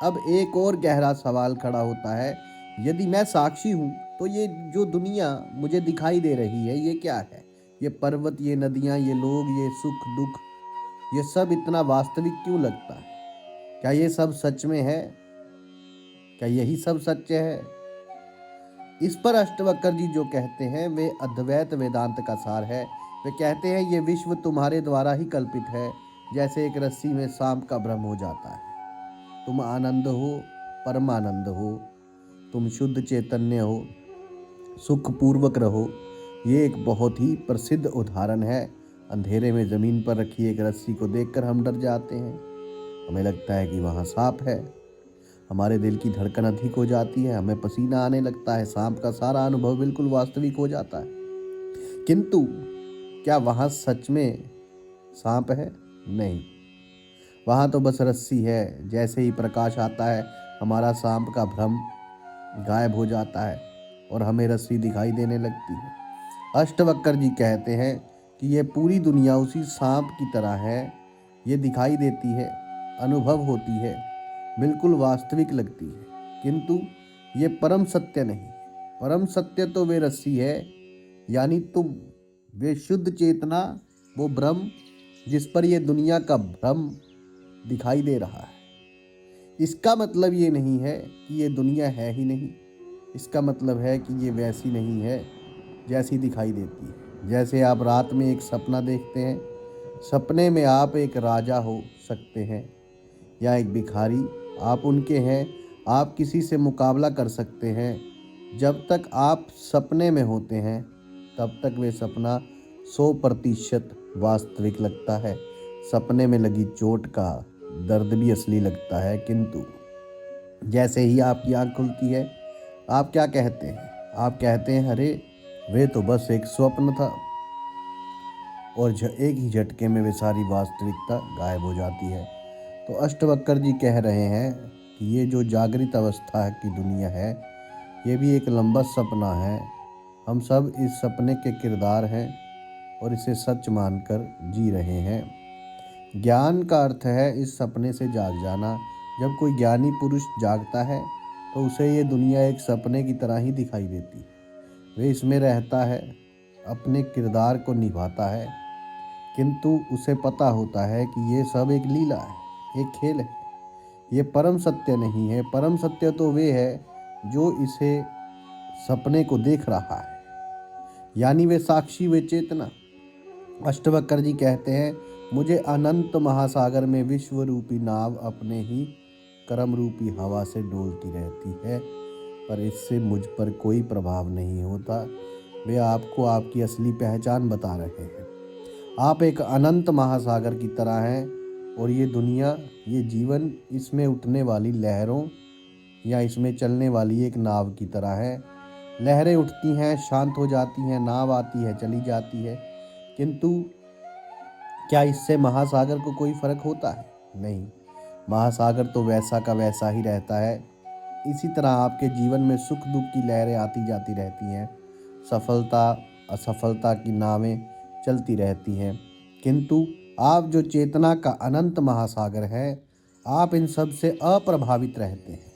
अब एक और गहरा सवाल खड़ा होता है, यदि मैं साक्षी हूँ तो ये जो दुनिया मुझे दिखाई दे रही है ये क्या है? ये पर्वत, ये नदियाँ, ये लोग, ये सुख दुख, ये सब इतना वास्तविक क्यों लगता है? क्या ये सब सच में है? क्या यही सब सत्य है? इस पर अष्टवक्र जी जो कहते हैं वे अद्वैत वेदांत का सार है। वे कहते हैं ये विश्व तुम्हारे द्वारा ही कल्पित है, जैसे एक रस्सी में सांप का भ्रम हो जाता है। तुम आनंद हो, परमानंद हो, तुम शुद्ध चैतन्य हो, सुख पूर्वक रहो। ये एक बहुत ही प्रसिद्ध उदाहरण है। अंधेरे में ज़मीन पर रखी एक रस्सी को देखकर हम डर जाते हैं, हमें लगता है कि वहाँ सांप है। हमारे दिल की धड़कन अधिक हो जाती है, हमें पसीना आने लगता है, सांप का सारा अनुभव बिल्कुल वास्तविक हो जाता है। किंतु क्या वहाँ सच में सांप है? नहीं, वहाँ तो बस रस्सी है। जैसे ही प्रकाश आता है, हमारा सांप का भ्रम गायब हो जाता है और हमें रस्सी दिखाई देने लगती है। अष्टवक्र जी कहते हैं कि ये पूरी दुनिया उसी सांप की तरह है। ये दिखाई देती है, अनुभव होती है, बिल्कुल वास्तविक लगती है, किंतु ये परम सत्य नहीं। परम सत्य तो वे रस्सी है, यानी तुम, वे शुद्ध चेतना, वो ब्रह्म जिस पर यह दुनिया का भ्रम दिखाई दे रहा है। इसका मतलब ये नहीं है कि ये दुनिया है ही नहीं, इसका मतलब है कि ये वैसी नहीं है जैसी दिखाई देती है। जैसे आप रात में एक सपना देखते हैं, सपने में आप एक राजा हो सकते हैं या एक भिखारी, आप उनके हैं, आप किसी से मुकाबला कर सकते हैं। जब तक आप सपने में होते हैं तब तक वे सपना 100% वास्तविक लगता है। सपने में लगी चोट का दर्द भी असली लगता है, किंतु जैसे ही आपकी आँख खुलती है, आप क्या कहते हैं? आप कहते हैं, अरे वे तो बस एक स्वप्न था। और एक ही झटके में वे सारी वास्तविकता गायब हो जाती है। तो अष्टवक्र जी कह रहे हैं कि ये जो जागृत अवस्था की दुनिया है, ये भी एक लंबा सपना है। हम सब इस सपने के किरदार हैं और इसे सच मानकर जी रहे हैं। ज्ञान का अर्थ है इस सपने से जाग जाना। जब कोई ज्ञानी पुरुष जागता है तो उसे ये दुनिया एक सपने की तरह ही दिखाई देती है। वे इसमें रहता है, अपने किरदार को निभाता है, किंतु उसे पता होता है कि ये सब एक लीला है, एक खेल है। ये परम सत्य नहीं है। परम सत्य तो वे है जो इसे सपने को देख रहा है, यानी वे साक्षी, वे चेतना। अष्टवक्र जी कहते हैं, मुझे अनंत महासागर में विश्व रूपी नाव अपने ही कर्म रूपी हवा से डोलती रहती है, पर इससे मुझ पर कोई प्रभाव नहीं होता। वे आपको आपकी असली पहचान बता रहे हैं। आप एक अनंत महासागर की तरह हैं और ये दुनिया, ये जीवन, इसमें उठने वाली लहरों या इसमें चलने वाली एक नाव की तरह है। लहरें उठती हैं, शांत हो जाती हैं, नाव आती है, चली जाती है, किंतु क्या इससे महासागर को कोई फर्क होता है? नहीं, महासागर तो वैसा का वैसा ही रहता है। इसी तरह आपके जीवन में सुख दुख की लहरें आती जाती रहती हैं, सफलता असफलता की नावें चलती रहती हैं, किंतु आप जो चेतना का अनंत महासागर है, आप इन सब से अप्रभावित रहते हैं।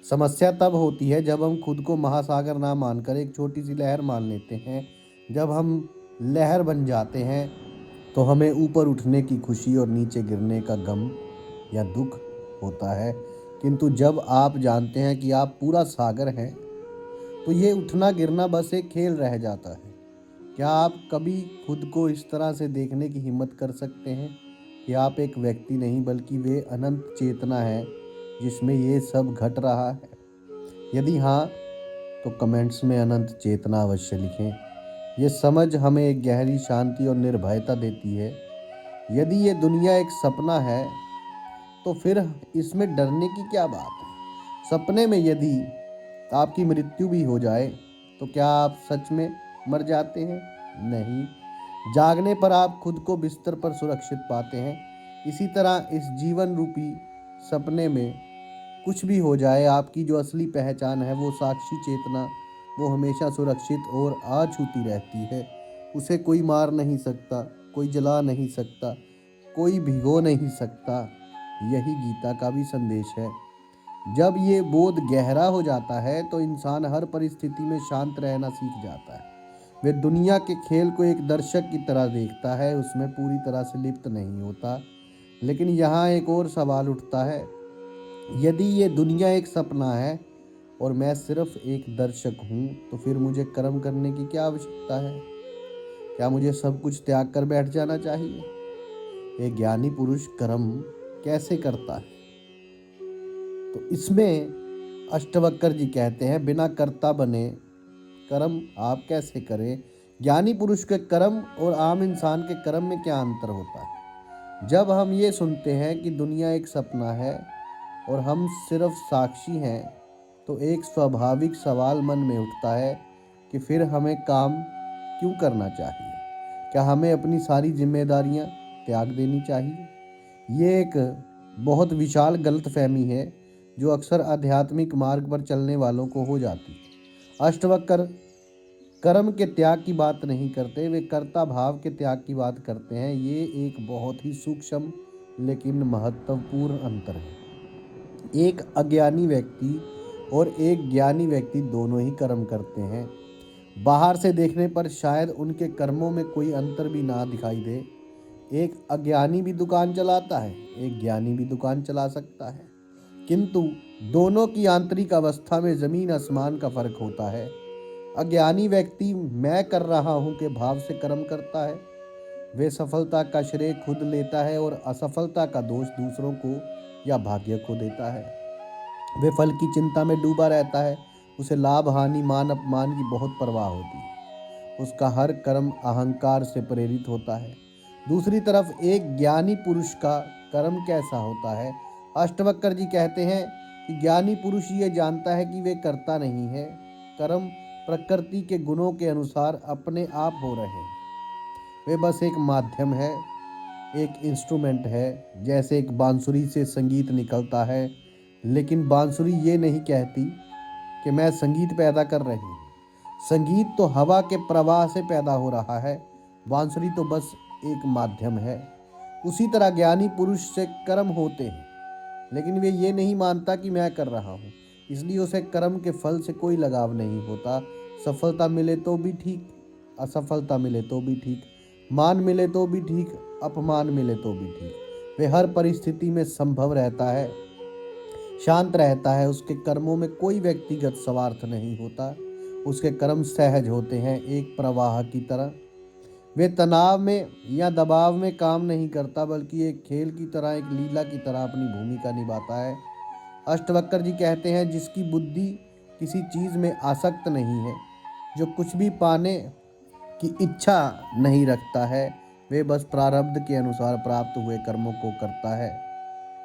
समस्या तब होती है जब हम खुद को महासागर ना मानकर एक छोटी सी लहर मान लेते हैं। जब हम लहर बन जाते हैं तो हमें ऊपर उठने की खुशी और नीचे गिरने का गम या दुख होता है, किंतु जब आप जानते हैं कि आप पूरा सागर हैं तो ये उठना गिरना बस एक खेल रह जाता है। क्या आप कभी खुद को इस तरह से देखने की हिम्मत कर सकते हैं कि आप एक व्यक्ति नहीं बल्कि वे अनंत चेतना है जिसमें ये सब घट रहा है? यदि हाँ, तो कमेंट्स में अनंत चेतना अवश्य लिखें। ये समझ हमें एक गहरी शांति और निर्भयता देती है। यदि ये दुनिया एक सपना है तो फिर इसमें डरने की क्या बात है? सपने में यदि आपकी मृत्यु भी हो जाए तो क्या आप सच में मर जाते हैं? नहीं, जागने पर आप खुद को बिस्तर पर सुरक्षित पाते हैं। इसी तरह इस जीवन रूपी सपने में कुछ भी हो जाए, आपकी जो असली पहचान है वो साक्षी चेतना, वो हमेशा सुरक्षित और अछूती रहती है। उसे कोई मार नहीं सकता, कोई जला नहीं सकता, कोई भिगो नहीं सकता। यही गीता का भी संदेश है। जब ये बोध गहरा हो जाता है तो इंसान हर परिस्थिति में शांत रहना सीख जाता है। वे दुनिया के खेल को एक दर्शक की तरह देखता है, उसमें पूरी तरह से लिप्त नहीं होता। लेकिन यहाँ एक और सवाल उठता है, यदि ये दुनिया एक सपना है और मैं सिर्फ एक दर्शक हूँ, तो फिर मुझे कर्म करने की क्या आवश्यकता है? क्या मुझे सब कुछ त्याग कर बैठ जाना चाहिए? एक ज्ञानी पुरुष कर्म कैसे करता है? तो इसमें अष्टवक्र जी कहते हैं, बिना कर्ता बने कर्म आप कैसे करें? ज्ञानी पुरुष के कर्म और आम इंसान के कर्म में क्या अंतर होता है? जब हम ये सुनते हैं कि दुनिया एक सपना है और हम सिर्फ साक्षी हैं, तो एक स्वाभाविक सवाल मन में उठता है कि फिर हमें काम क्यों करना चाहिए? क्या हमें अपनी सारी जिम्मेदारियां त्याग देनी चाहिए? ये एक बहुत विशाल गलतफहमी है जो अक्सर आध्यात्मिक मार्ग पर चलने वालों को हो जाती है। अष्टवक्र कर्म के त्याग की बात नहीं करते, वे कर्ता भाव के त्याग की बात करते हैं। ये एक बहुत ही सूक्ष्म लेकिन महत्वपूर्ण अंतर है। एक अज्ञानी व्यक्ति और एक ज्ञानी व्यक्ति दोनों ही कर्म करते हैं। बाहर से देखने पर शायद उनके कर्मों में कोई अंतर भी ना दिखाई दे। एक अज्ञानी भी दुकान चलाता है, एक ज्ञानी भी दुकान चला सकता है, किंतु दोनों की आंतरिक अवस्था में जमीन आसमान का फर्क होता है। अज्ञानी व्यक्ति मैं कर रहा हूँ के भाव से कर्म करता है। वे सफलता का श्रेय खुद लेता है और असफलता का दोष दूसरों को या भाग्य को देता है। वे फल की चिंता में डूबा रहता है, उसे लाभ हानि मान अपमान की बहुत परवाह होती है। उसका हर कर्म अहंकार से प्रेरित होता है। दूसरी तरफ एक ज्ञानी पुरुष का कर्म कैसा होता है? अष्टवक्र जी कहते हैं कि ज्ञानी पुरुष ये जानता है कि वे करता नहीं है, कर्म प्रकृति के गुणों के अनुसार अपने आप हो रहे हैं। वे बस एक माध्यम है, एक इंस्ट्रूमेंट है। जैसे एक बांसुरी से संगीत निकलता है, लेकिन बांसुरी ये नहीं कहती कि मैं संगीत पैदा कर रही हूँ। संगीत तो हवा के प्रवाह से पैदा हो रहा है, बांसुरी तो बस एक माध्यम है। उसी तरह ज्ञानी पुरुष से कर्म होते हैं, लेकिन वे ये नहीं मानता कि मैं कर रहा हूँ, इसलिए उसे कर्म के फल से कोई लगाव नहीं होता। सफलता मिले तो भी ठीक, असफलता मिले तो भी ठीक, मान मिले तो भी ठीक, अपमान मिले तो भी ठीक। वे हर परिस्थिति में संभव रहता है, शांत रहता है। उसके कर्मों में कोई व्यक्तिगत स्वार्थ नहीं होता। उसके कर्म सहज होते हैं, एक प्रवाह की तरह। वे तनाव में या दबाव में काम नहीं करता, बल्कि एक खेल की तरह, एक लीला की तरह अपनी भूमिका निभाता है। अष्टवक्र जी कहते हैं, जिसकी बुद्धि किसी चीज़ में आसक्त नहीं है, जो कुछ भी पाने की इच्छा नहीं रखता है, वे बस प्रारब्ध के अनुसार प्राप्त हुए कर्मों को करता है।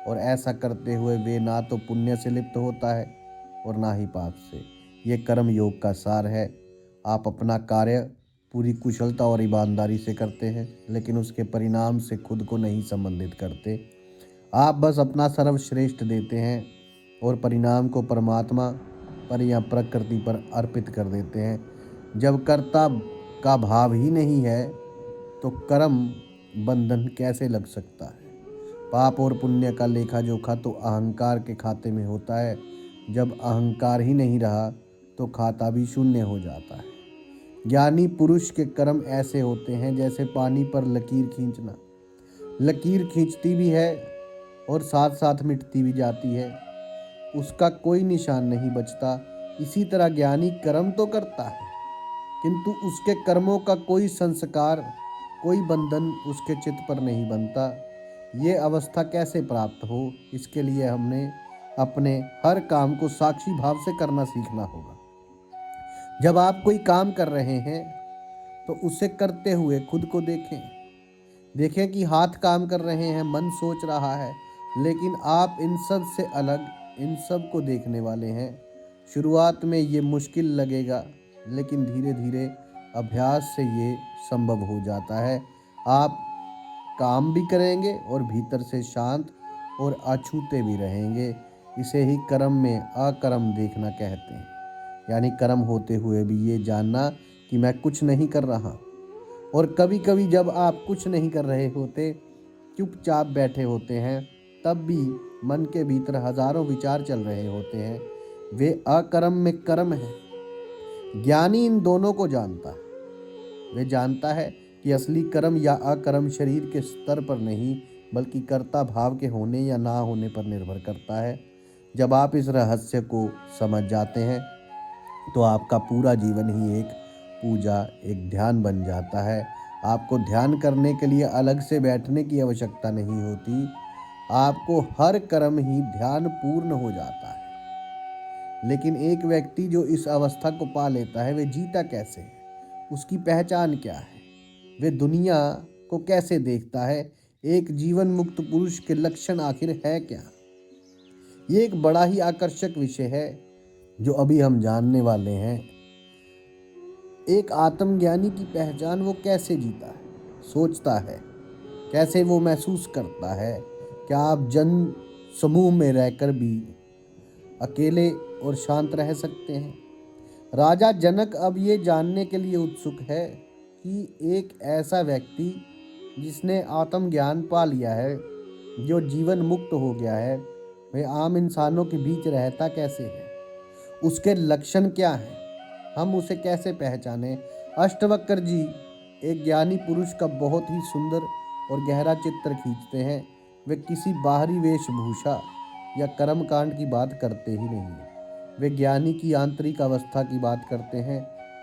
और ऐसा करते हुए वे ना तो पुण्य से लिप्त होता है और ना ही पाप से। ये कर्म योग का सार है। आप अपना कार्य पूरी कुशलता और ईमानदारी से करते हैं, लेकिन उसके परिणाम से खुद को नहीं संबंधित करते। आप बस अपना सर्वश्रेष्ठ देते हैं और परिणाम को परमात्मा पर या प्रकृति पर अर्पित कर देते हैं। जब कर्ता का भाव ही नहीं है तो कर्म बंधन कैसे लग सकता है। पाप और पुण्य का लेखा जोखा तो अहंकार के खाते में होता है। जब अहंकार ही नहीं रहा तो खाता भी शून्य हो जाता है। ज्ञानी पुरुष के कर्म ऐसे होते हैं जैसे पानी पर लकीर खींचना। लकीर खींचती भी है और साथ साथ मिटती भी जाती है, उसका कोई निशान नहीं बचता। इसी तरह ज्ञानी कर्म तो करता है, किंतु उसके कर्मों का कोई संस्कार, कोई बंधन उसके चित्त पर नहीं बनता। ये अवस्था कैसे प्राप्त हो, इसके लिए हमने अपने हर काम को साक्षी भाव से करना सीखना होगा। जब आप कोई काम कर रहे हैं तो उसे करते हुए खुद को देखें कि हाथ काम कर रहे हैं, मन सोच रहा है, लेकिन आप इन सब से अलग इन सब को देखने वाले हैं। शुरुआत में ये मुश्किल लगेगा, लेकिन धीरे धीरे अभ्यास से ये संभव हो जाता है। आप काम भी करेंगे और भीतर से शांत और अछूते भी रहेंगे। इसे ही कर्म में अकर्म देखना कहते हैं, यानी कर्म होते हुए भी ये जानना कि मैं कुछ नहीं कर रहा। और कभी कभी जब आप कुछ नहीं कर रहे होते, चुपचाप बैठे होते हैं, तब भी मन के भीतर हजारों विचार चल रहे होते हैं। वे अकर्म में कर्म है। ज्ञानी इन दोनों को जानता है। वे जानता है कि असली कर्म या अकर्म शरीर के स्तर पर नहीं, बल्कि कर्ता भाव के होने या ना होने पर निर्भर करता है। जब आप इस रहस्य को समझ जाते हैं तो आपका पूरा जीवन ही एक पूजा, एक ध्यान बन जाता है। आपको ध्यान करने के लिए अलग से बैठने की आवश्यकता नहीं होती। आपको हर कर्म ही ध्यान पूर्ण हो जाता है। लेकिन एक व्यक्ति जो इस अवस्था को पा लेता है, वे जीता कैसे है, उसकी पहचान क्या है, वे दुनिया को कैसे देखता है, एक जीवन मुक्त पुरुष के लक्षण आखिर है क्या। ये एक बड़ा ही आकर्षक विषय है जो अभी हम जानने वाले हैं। एक आत्मज्ञानी की पहचान वो कैसे जीता है, सोचता है, कैसे वो महसूस करता है। क्या आप जन समूह में रहकर भी अकेले और शांत रह सकते हैं। राजा जनक अब ये जानने के लिए उत्सुक है कि एक ऐसा व्यक्ति जिसने आत्मज्ञान पा लिया है, जो जीवन मुक्त हो गया है, वह आम इंसानों के बीच रहता कैसे है, उसके लक्षण क्या हैं, हम उसे कैसे पहचानें। अष्टवक्र जी एक ज्ञानी पुरुष का बहुत ही सुंदर और गहरा चित्र खींचते हैं। वे किसी बाहरी वेशभूषा या कर्मकांड की बात करते ही नहीं हैं। वे ज्ञानी की आंतरिक अवस्था की बात करते हैं।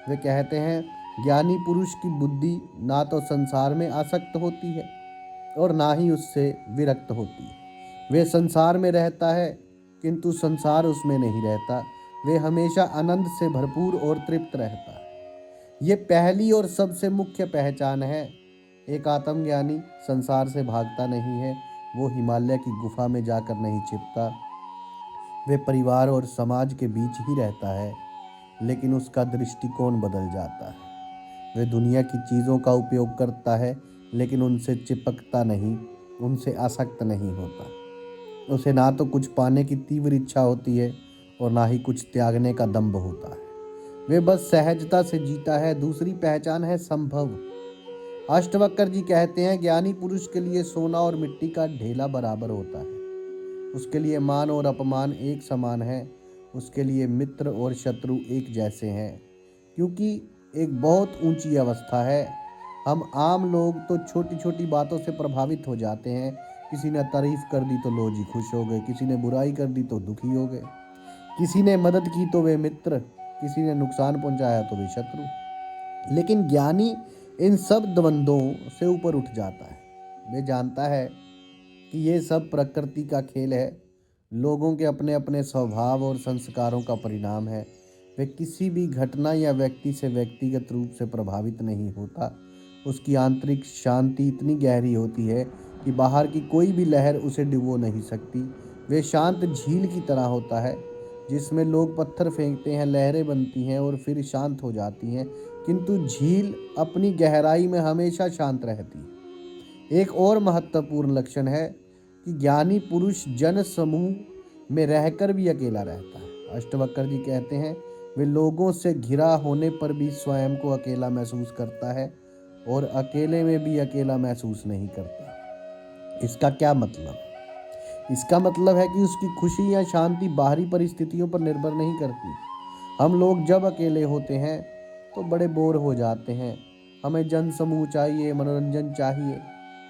वे कहते हैं, ज्ञानी पुरुष की बुद्धि ना तो संसार में आसक्त होती है और ना ही उससे विरक्त होती है। वे संसार में रहता है, किंतु संसार उसमें नहीं रहता। वे हमेशा आनंद से भरपूर और तृप्त रहता है। ये पहली और सबसे मुख्य पहचान है। एक आत्मज्ञानी संसार से भागता नहीं है, वो हिमालय की गुफा में जाकर नहीं छिपता। वे परिवार और समाज के बीच ही रहता है, लेकिन उसका दृष्टिकोण बदल जाता है। वे दुनिया की चीज़ों का उपयोग करता है, लेकिन उनसे चिपकता नहीं, उनसे आसक्त नहीं होता। उसे ना तो कुछ पाने की तीव्र इच्छा होती है और ना ही कुछ त्यागने का दंभ होता है। वे बस सहजता से जीता है। दूसरी पहचान है संभव। अष्टवक्र जी कहते हैं, ज्ञानी पुरुष के लिए सोना और मिट्टी का ढेला बराबर होता है। उसके लिए मान और अपमान एक समान है। उसके लिए मित्र और शत्रु एक जैसे हैं, क्योंकि एक बहुत ऊंची अवस्था है। हम आम लोग तो छोटी छोटी बातों से प्रभावित हो जाते हैं। किसी ने तारीफ कर दी तो लो जी खुश हो गए, किसी ने बुराई कर दी तो दुखी हो गए, किसी ने मदद की तो वे मित्र, किसी ने नुकसान पहुंचाया तो वे शत्रु। लेकिन ज्ञानी इन सब द्वंद्वों से ऊपर उठ जाता है। वे जानता है कि ये सब प्रकृति का खेल है, लोगों के अपने अपने स्वभाव और संस्कारों का परिणाम है। वे किसी भी घटना या व्यक्ति से व्यक्तिगत रूप से प्रभावित नहीं होता। उसकी आंतरिक शांति इतनी गहरी होती है कि बाहर की कोई भी लहर उसे डुबो नहीं सकती। वे शांत झील की तरह होता है। जिसमें लोग पत्थर फेंकते हैं, लहरें बनती हैं और फिर शांत हो जाती हैं, किंतु झील अपनी गहराई में हमेशा शांत रहती है। एक और महत्वपूर्ण लक्षण है कि ज्ञानी पुरुष जन समूह में रहकर भी अकेला रहता है। अष्टवक्र जी कहते हैं वे लोगों से घिरा होने पर भी स्वयं को अकेला महसूस करता है और अकेले में भी अकेला महसूस नहीं करता। इसका क्या मतलब है? इसका मतलब है कि उसकी खुशी या शांति बाहरी परिस्थितियों पर निर्भर नहीं करती। हम लोग जब अकेले होते हैं तो बड़े बोर हो जाते हैं, हमें जन समूह चाहिए, मनोरंजन चाहिए,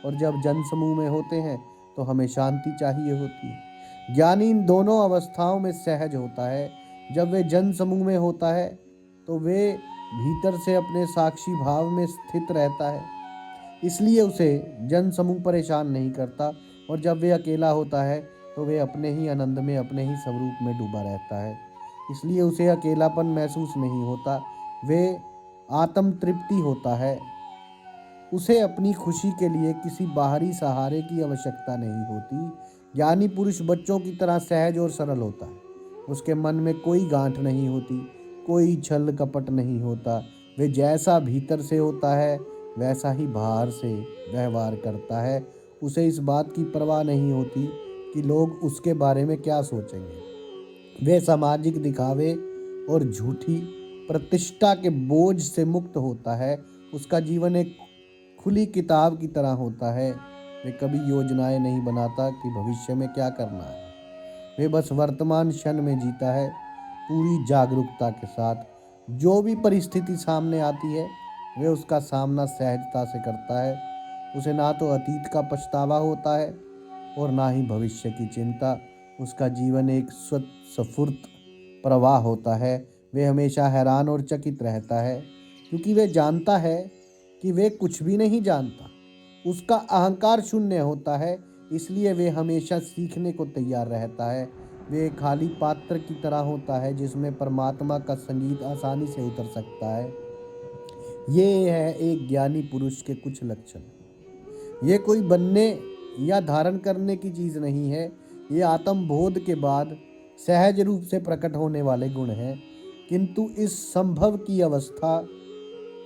और जब जन समूह में होते हैं तो हमें शांति चाहिए होती है। ज्ञानी इन दोनों अवस्थाओं में सहज होता है। जब वे जन समूह में होता है तो वे भीतर से अपने साक्षी भाव में स्थित रहता है, इसलिए उसे जन समूह परेशान नहीं करता, और जब वे अकेला होता है तो वे अपने ही आनंद में, अपने ही स्वरूप में डूबा रहता है, इसलिए उसे अकेलापन महसूस नहीं होता, वे आत्म तृप्ति होता है। उसे अपनी खुशी के लिए किसी बाहरी सहारे की आवश्यकता नहीं होती। ज्ञानी पुरुष बच्चों की तरह सहज और सरल होता है। उसके मन में कोई गांठ नहीं होती, कोई छल कपट नहीं होता। वे जैसा भीतर से होता है वैसा ही बाहर से व्यवहार करता है। उसे इस बात की परवाह नहीं होती कि लोग उसके बारे में क्या सोचेंगे। वे सामाजिक दिखावे और झूठी प्रतिष्ठा के बोझ से मुक्त होता है। उसका जीवन एक खुली किताब की तरह होता है। वे कभी योजनाएं नहीं बनाता कि भविष्य में क्या करना है। वे बस वर्तमान क्षण में जीता है, पूरी जागरूकता के साथ। जो भी परिस्थिति सामने आती है वे उसका सामना सहजता से करता है। उसे ना तो अतीत का पछतावा होता है और ना ही भविष्य की चिंता। उसका जीवन एक स्वतःस्फूर्त प्रवाह होता है। वे हमेशा हैरान और चकित रहता है, क्योंकि वे जानता है कि वे कुछ भी नहीं जानता। उसका अहंकार शून्य होता है, इसलिए वे हमेशा सीखने को तैयार रहता है। वे एक खाली पात्र की तरह होता है जिसमें परमात्मा का संगीत आसानी से उतर सकता है। ये है एक ज्ञानी पुरुष के कुछ लक्षण। ये कोई बनने या धारण करने की चीज नहीं है। ये आत्मबोध के बाद सहज रूप से प्रकट होने वाले गुण हैं। किंतु इस संभव की अवस्था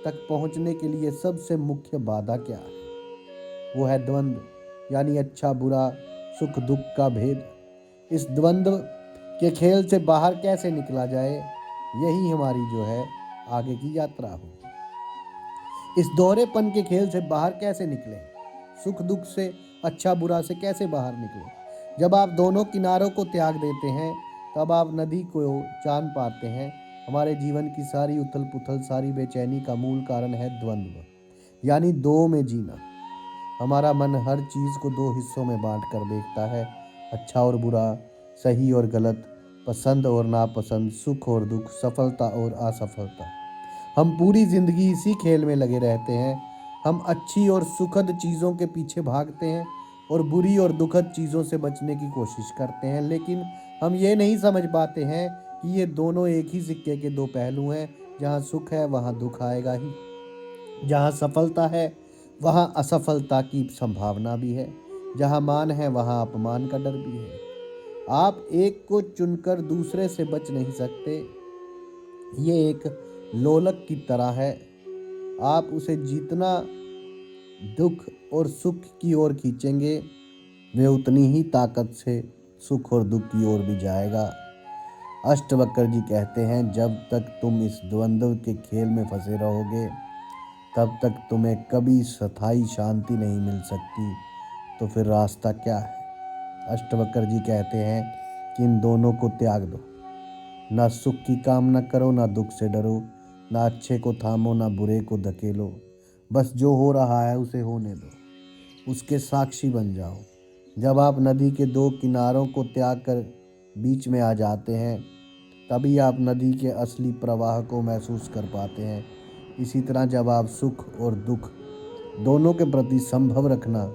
तक पहुंचने के लिए सबसे मुख्य बाधा क्या है? वो है द्वंद्व, यानी अच्छा बुरा, सुख दुख का भेद। इस द्वंद्व के खेल से बाहर कैसे निकला जाए, यही हमारी जो है आगे की यात्रा होगी। इस दोहरेपन के खेल से बाहर कैसे निकले, सुख दुख से, अच्छा बुरा से कैसे बाहर निकले? जब आप दोनों किनारों को त्याग देते हैं तब आप नदी को जान पाते हैं। हमारे जीवन की सारी उथल पुथल, सारी बेचैनी का मूल कारण है द्वंद्व, यानी दो में जीना। हमारा मन हर चीज़ को दो हिस्सों में बांट कर देखता है, अच्छा और बुरा, सही और गलत, पसंद और नापसंद, सुख और दुख, सफलता और असफलता। हम पूरी जिंदगी इसी खेल में लगे रहते हैं। हम अच्छी और सुखद चीज़ों के पीछे भागते हैं और बुरी और दुखद चीज़ों से बचने की कोशिश करते हैं, लेकिन हम ये नहीं समझ पाते हैं कि ये दोनों एक ही सिक्के के दो पहलू हैं। जहाँ सुख है वहाँ दुख आएगा ही, जहाँ सफलता है वहाँ असफलता की संभावना भी है, जहाँ मान है वहाँ अपमान का डर भी है। आप एक को चुनकर दूसरे से बच नहीं सकते। ये एक लोलक की तरह है, आप उसे जितना दुख और सुख की ओर खींचेंगे वे उतनी ही ताकत से सुख और दुख की ओर भी जाएगा। अष्टवक्र जी कहते हैं, जब तक तुम इस द्वंद्व के खेल में फंसे रहोगे तब तक तुम्हें कभी स्थायी शांति नहीं मिल सकती। तो फिर रास्ता क्या है? अष्टवक्र जी कहते हैं कि इन दोनों को त्याग दो। ना सुख की कामना करो, ना दुख से डरो, ना अच्छे को थामो, ना बुरे को धकेलो। बस जो हो रहा है उसे होने दो, उसके साक्षी बन जाओ। जब आप नदी के दो किनारों को त्याग कर बीच में आ जाते हैं तभी आप नदी के असली प्रवाह को महसूस कर पाते हैं। इसी तरह जब आप सुख और दुख दोनों के प्रति संभव रखना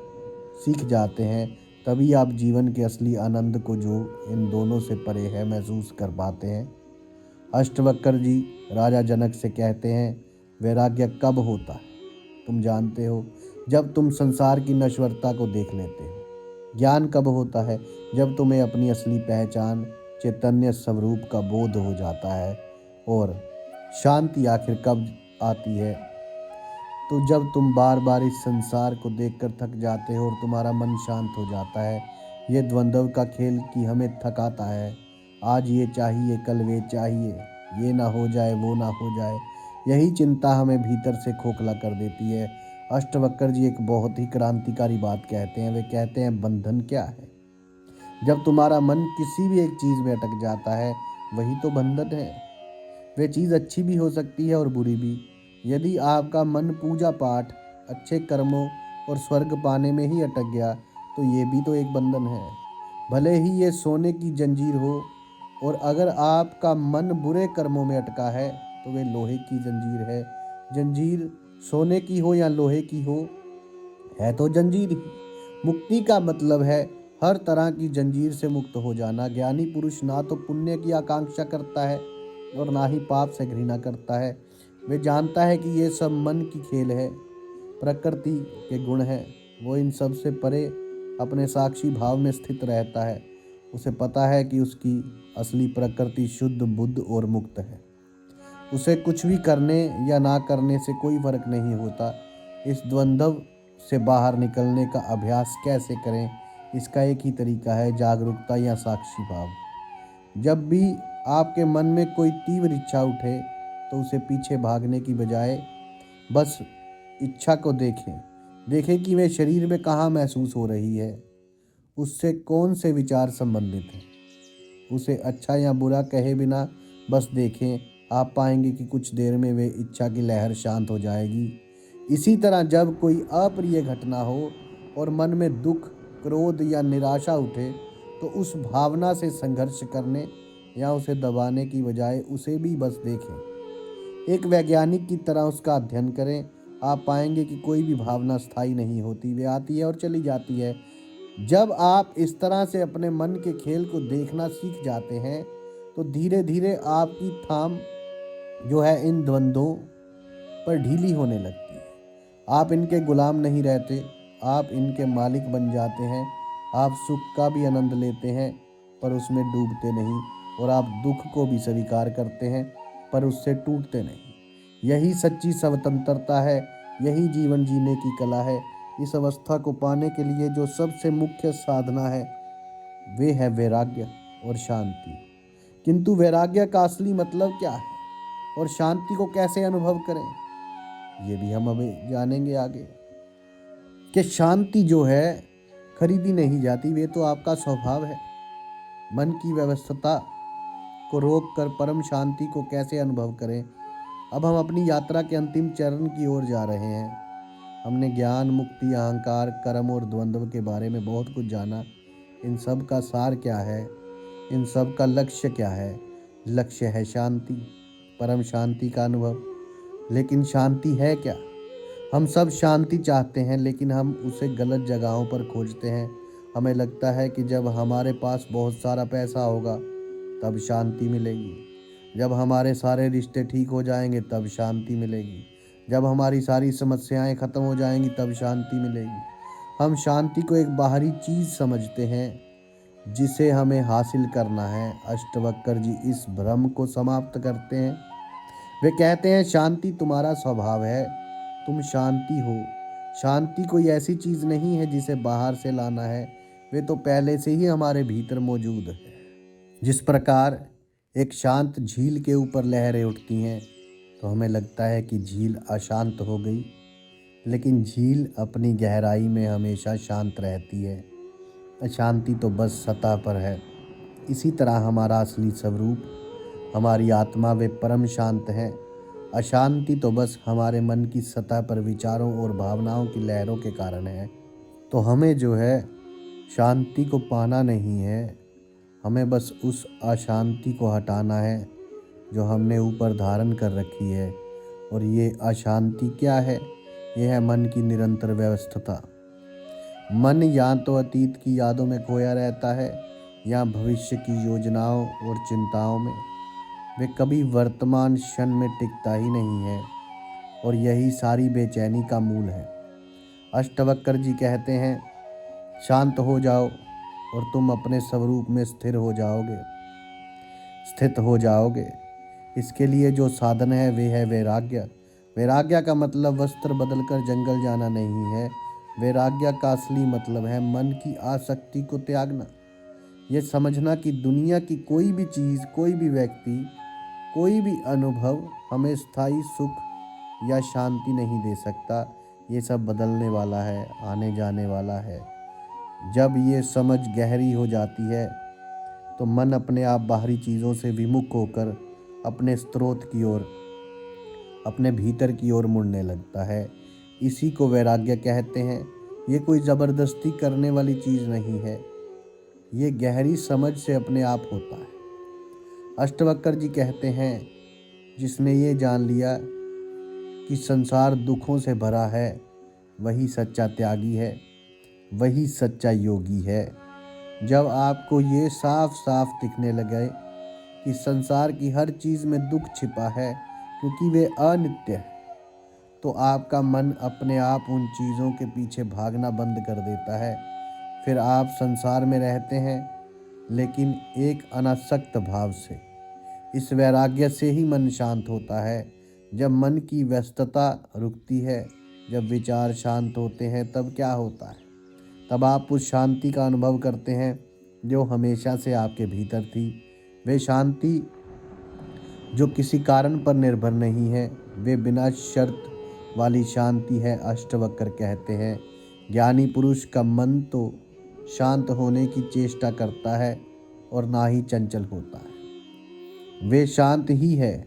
सीख जाते हैं तभी आप जीवन के असली आनंद को, जो इन दोनों से परे है, महसूस कर पाते हैं। अष्टवक्र जी राजा जनक से कहते हैं, वैराग्य कब होता है? तुम जानते हो, जब तुम संसार की नश्वरता को देख लेते हो। ज्ञान कब होता है? जब तुम्हें अपनी असली पहचान चैतन्य स्वरूप का बोध हो जाता है। और शांति आखिर कब आती है? तो जब तुम बार बार इस संसार को देखकर थक जाते हो और तुम्हारा मन शांत हो जाता है। ये द्वंद्व का खेल कि हमें थकाता है। आज ये चाहिए, कल वे चाहिए, ये ना हो जाए, वो ना हो जाए। यही चिंता हमें भीतर से खोखला कर देती है। अष्टवक्र जी एक बहुत ही क्रांतिकारी बात कहते हैं। वे कहते हैं, बंधन क्या है? जब तुम्हारा मन किसी भी एक चीज में अटक जाता है, वही तो बंधन है। वे चीज अच्छी भी हो सकती है और बुरी भी। यदि आपका मन पूजा पाठ, अच्छे कर्मों और स्वर्ग पाने में ही अटक गया, तो ये भी तो एक बंधन है, भले ही ये सोने की जंजीर हो। और अगर आपका मन बुरे कर्मों में अटका है, तो वे लोहे की जंजीर है। जंजीर सोने की हो या लोहे की हो, है तो जंजीर ही। मुक्ति का मतलब है हर तरह की जंजीर से मुक्त हो जाना। ज्ञानी पुरुष ना तो पुण्य की आकांक्षा करता है और ना ही पाप से घृणा करता है। वे जानता है कि ये सब मन की खेल है, प्रकृति के गुण है। वो इन सब से परे अपने साक्षी भाव में स्थित रहता है। उसे पता है कि उसकी असली प्रकृति शुद्ध, बुद्ध और मुक्त है। उसे कुछ भी करने या ना करने से कोई फर्क नहीं होता। इस द्वंद्व से बाहर निकलने का अभ्यास कैसे करें? इसका एक ही तरीका है, जागरूकता या साक्षी भाव। जब भी आपके मन में कोई तीव्र इच्छा उठे, तो उसे पीछे भागने की बजाय बस इच्छा को देखें कि वे शरीर में कहाँ महसूस हो रही है, उससे कौन से विचार संबंधित हैं। उसे अच्छा या बुरा कहे बिना बस देखें। आप पाएंगे कि कुछ देर में वे इच्छा की लहर शांत हो जाएगी। इसी तरह जब कोई अप्रिय घटना हो और मन में दुख, क्रोध या निराशा उठे, तो उस भावना से संघर्ष करने या उसे दबाने की बजाय उसे भी बस देखें। एक वैज्ञानिक की तरह उसका अध्ययन करें। आप पाएंगे कि कोई भी भावना स्थायी नहीं होती, वे आती है और चली जाती है। जब आप इस तरह से अपने मन के खेल को देखना सीख जाते हैं, तो धीरे धीरे आपकी थाम जो है इन द्वंद्वों पर ढीली होने लगती है। आप इनके गुलाम नहीं रहते, आप इनके मालिक बन जाते हैं। आप सुख का भी आनंद लेते हैं, पर उसमें डूबते नहीं। और आप दुख को भी स्वीकार करते हैं, पर उससे टूटते नहीं। यही सच्ची स्वतंत्रता है, यही जीवन जीने की कला है। इस अवस्था को पाने के लिए जो सबसे मुख्य साधना है, वे है वैराग्य और शांति। किंतु वैराग्य का असली मतलब क्या है और शांति को कैसे अनुभव करें, ये भी हम अभी जानेंगे आगे। कि शांति जो है खरीदी नहीं जाती, वे तो आपका स्वभाव है। मन की व्यवस्था को रोक कर परम शांति को कैसे अनुभव करें। अब हम अपनी यात्रा के अंतिम चरण की ओर जा रहे हैं। हमने ज्ञान, मुक्ति, अहंकार, कर्म और द्वंद्व के बारे में बहुत कुछ जाना। इन सब का सार क्या है? इन सब का लक्ष्य क्या है? लक्ष्य है शांति, परम शांति का अनुभव। लेकिन शांति है क्या? हम सब शांति चाहते हैं, लेकिन हम उसे गलत जगहों पर खोजते हैं। हमें लगता है कि जब हमारे पास बहुत सारा पैसा होगा तब शांति मिलेगी, जब हमारे सारे रिश्ते ठीक हो जाएंगे तब शांति मिलेगी, जब हमारी सारी समस्याएं खत्म हो जाएंगी तब शांति मिलेगी। हम शांति को एक बाहरी चीज समझते हैं जिसे हमें हासिल करना है। अष्टवक्र जी इस भ्रम को समाप्त करते हैं। वे कहते हैं, शांति तुम्हारा स्वभाव है, तुम शांति हो। शांति कोई ऐसी चीज नहीं है जिसे बाहर से लाना है, वे तो पहले से ही हमारे भीतर मौजूद है। जिस प्रकार एक शांत झील के ऊपर लहरें उठती हैं, तो हमें लगता है कि झील अशांत हो गई, लेकिन झील अपनी गहराई में हमेशा शांत रहती है। अशांति तो बस सतह पर है। इसी तरह हमारा असली स्वरूप, हमारी आत्मा, वे परम शांत हैं। अशांति तो बस हमारे मन की सतह पर विचारों और भावनाओं की लहरों के कारण है। तो हमें जो है शांति को पाना नहीं है, हमें बस उस अशांति को हटाना है जो हमने ऊपर धारण कर रखी है। और ये अशांति क्या है? यह है मन की निरंतर व्यवस्था। मन या तो अतीत की यादों में खोया रहता है या भविष्य की योजनाओं और चिंताओं में। वे कभी वर्तमान क्षण में टिकता ही नहीं है, और यही सारी बेचैनी का मूल है। अष्टवक्र जी कहते हैं, शांत हो जाओ और तुम अपने स्वरूप में स्थिर हो जाओगे। स्थित हो जाओगे। इसके लिए जो साधन है वे है वैराग्य। वैराग्य का मतलब वस्त्र बदलकर जंगल जाना नहीं है। वैराग्य का असली मतलब है मन की आसक्ति को त्यागना। ये समझना कि दुनिया की कोई भी चीज़, कोई भी व्यक्ति, कोई भी अनुभव हमें स्थायी सुख या शांति नहीं दे सकता। ये सब बदलने वाला है, आने जाने वाला है। जब ये समझ गहरी हो जाती है तो मन अपने आप बाहरी चीज़ों से विमुख होकर अपने स्रोत की ओर, अपने भीतर की ओर मुड़ने लगता है। इसी को वैराग्य कहते हैं। ये कोई ज़बरदस्ती करने वाली चीज़ नहीं है, ये गहरी समझ से अपने आप होता है। अष्टवक्र जी कहते हैं, जिसने ये जान लिया कि संसार दुखों से भरा है, वही सच्चा त्यागी है, वही सच्चा योगी है। जब आपको ये साफ साफ दिखने लगे कि संसार की हर चीज़ में दुख छिपा है क्योंकि वे अनित्य है, तो आपका मन अपने आप उन चीज़ों के पीछे भागना बंद कर देता है। फिर आप संसार में रहते हैं, लेकिन एक अनासक्त भाव से। इस वैराग्य से ही मन शांत होता है। जब मन की व्यस्तता रुकती है, जब विचार शांत होते हैं, तब क्या होता है? तब आप उस शांति का अनुभव करते हैं जो हमेशा से आपके भीतर थी। वे शांति जो किसी कारण पर निर्भर नहीं है, वे बिना शर्त वाली शांति है। अष्टवक्र कहते हैं, ज्ञानी पुरुष का मन तो शांत होने की चेष्टा करता है और ना ही चंचल होता है। वे शांत ही है,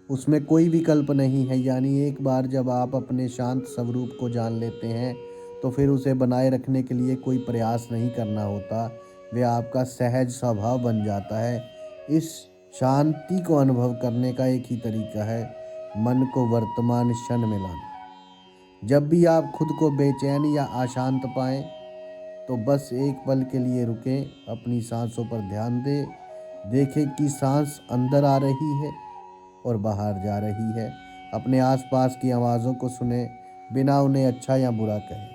उसमें कोई विकल्प नहीं है। यानी एक बार जब आप अपने शांत स्वरूप को जान लेते हैं तो फिर उसे बनाए रखने के लिए कोई प्रयास नहीं करना होता। वे आपका सहज स्वभाव बन जाता है। इस शांति को अनुभव करने का एक ही तरीका है, मन को वर्तमान क्षण में लाना। जब भी आप खुद को बेचैन या अशांत पाएं, तो बस एक पल के लिए रुकें, अपनी सांसों पर ध्यान दें। देखें कि सांस अंदर आ रही है और बाहर जा रही है। अपने आसपास की आवाज़ों को सुने, बिना उन्हें अच्छा या बुरा कहें।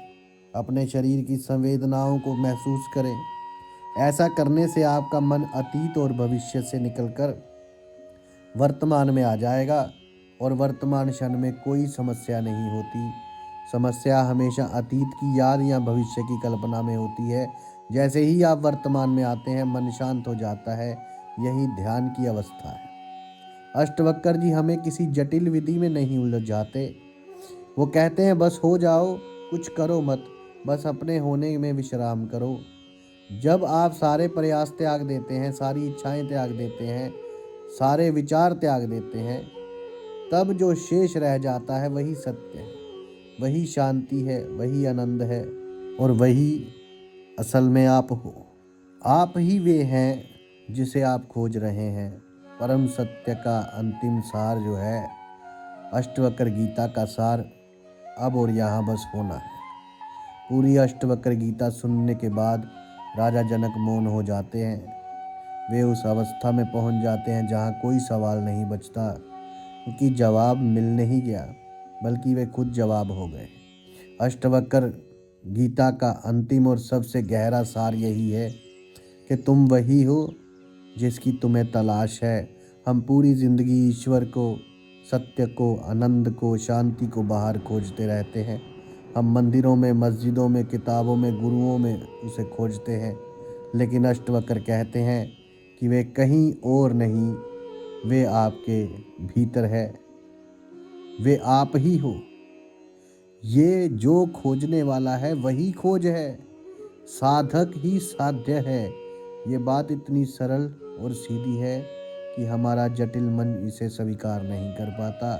अपने शरीर की संवेदनाओं को महसूस करें। ऐसा करने से आपका मन अतीत और भविष्य से निकलकर वर्तमान में आ जाएगा और वर्तमान क्षण में कोई समस्या नहीं होती। समस्या हमेशा अतीत की याद या भविष्य की कल्पना में होती है। जैसे ही आप वर्तमान में आते हैं, मन शांत हो जाता है। यही ध्यान की अवस्था है। अष्टवक्र जी हमें किसी जटिल विधि में नहीं उलझाते। वो कहते हैं, बस हो जाओ, कुछ करो मत, बस अपने होने में विश्राम करो। जब आप सारे प्रयास त्याग देते हैं, सारी इच्छाएं त्याग देते हैं, सारे विचार त्याग देते हैं, तब जो शेष रह जाता है वही सत्य है, वही शांति है, वही आनंद है और वही असल में आप हो। आप ही वे हैं जिसे आप खोज रहे हैं। परम सत्य का अंतिम सार जो है, अष्टवक्र गीता का सार अब और यहाँ बस होना है। पूरी अष्टवक्र गीता सुनने के बाद राजा जनक मौन हो जाते हैं। वे उस अवस्था में पहुंच जाते हैं जहां कोई सवाल नहीं बचता, क्योंकि जवाब मिल नहीं गया, बल्कि वे खुद जवाब हो गए। अष्टवक्र गीता का अंतिम और सबसे गहरा सार यही है कि तुम वही हो जिसकी तुम्हें तलाश है। हम पूरी ज़िंदगी ईश्वर को, सत्य को, आनंद को, शांति को बाहर खोजते रहते हैं। हम मंदिरों में, मस्जिदों में, किताबों में, गुरुओं में उसे खोजते हैं, लेकिन अष्टवक्र कहते हैं कि वे कहीं और नहीं, वे आपके भीतर है, वे आप ही हो। ये जो खोजने वाला है वही खोज है, साधक ही साध्य है। ये बात इतनी सरल और सीधी है कि हमारा जटिल मन इसे स्वीकार नहीं कर पाता।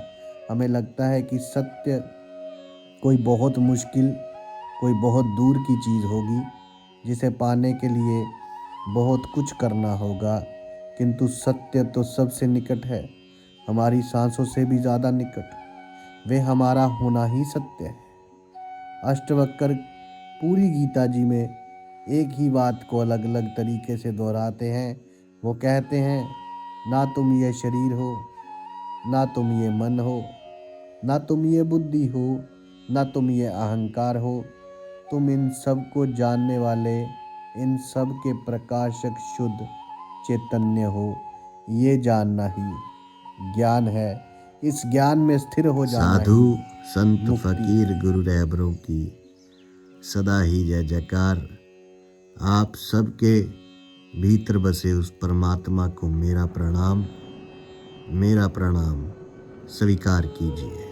हमें लगता है कि सत्य कोई बहुत मुश्किल, कोई बहुत दूर की चीज़ होगी जिसे पाने के लिए बहुत कुछ करना होगा, किंतु सत्य तो सबसे निकट है, हमारी सांसों से भी ज़्यादा निकट। वे हमारा होना ही सत्य है। अष्टवक्र पूरी गीता जी में एक ही बात को अलग अलग तरीके से दोहराते हैं। वो कहते हैं, ना तुम ये शरीर हो, ना तुम ये मन हो, ना तुम ये बुद्धि हो, ना तुम ये अहंकार हो, तुम इन सब को जानने वाले, इन सब के प्रकाशक शुद्ध चैतन्य हो। ये जानना ही ज्ञान है। इस ज्ञान में स्थिर हो जाना साधु ही संत मुक्ति फकीर गुरु रहबरों की सदा ही जय जयकार। आप सबके भीतर बसे उस परमात्मा को मेरा प्रणाम स्वीकार कीजिए।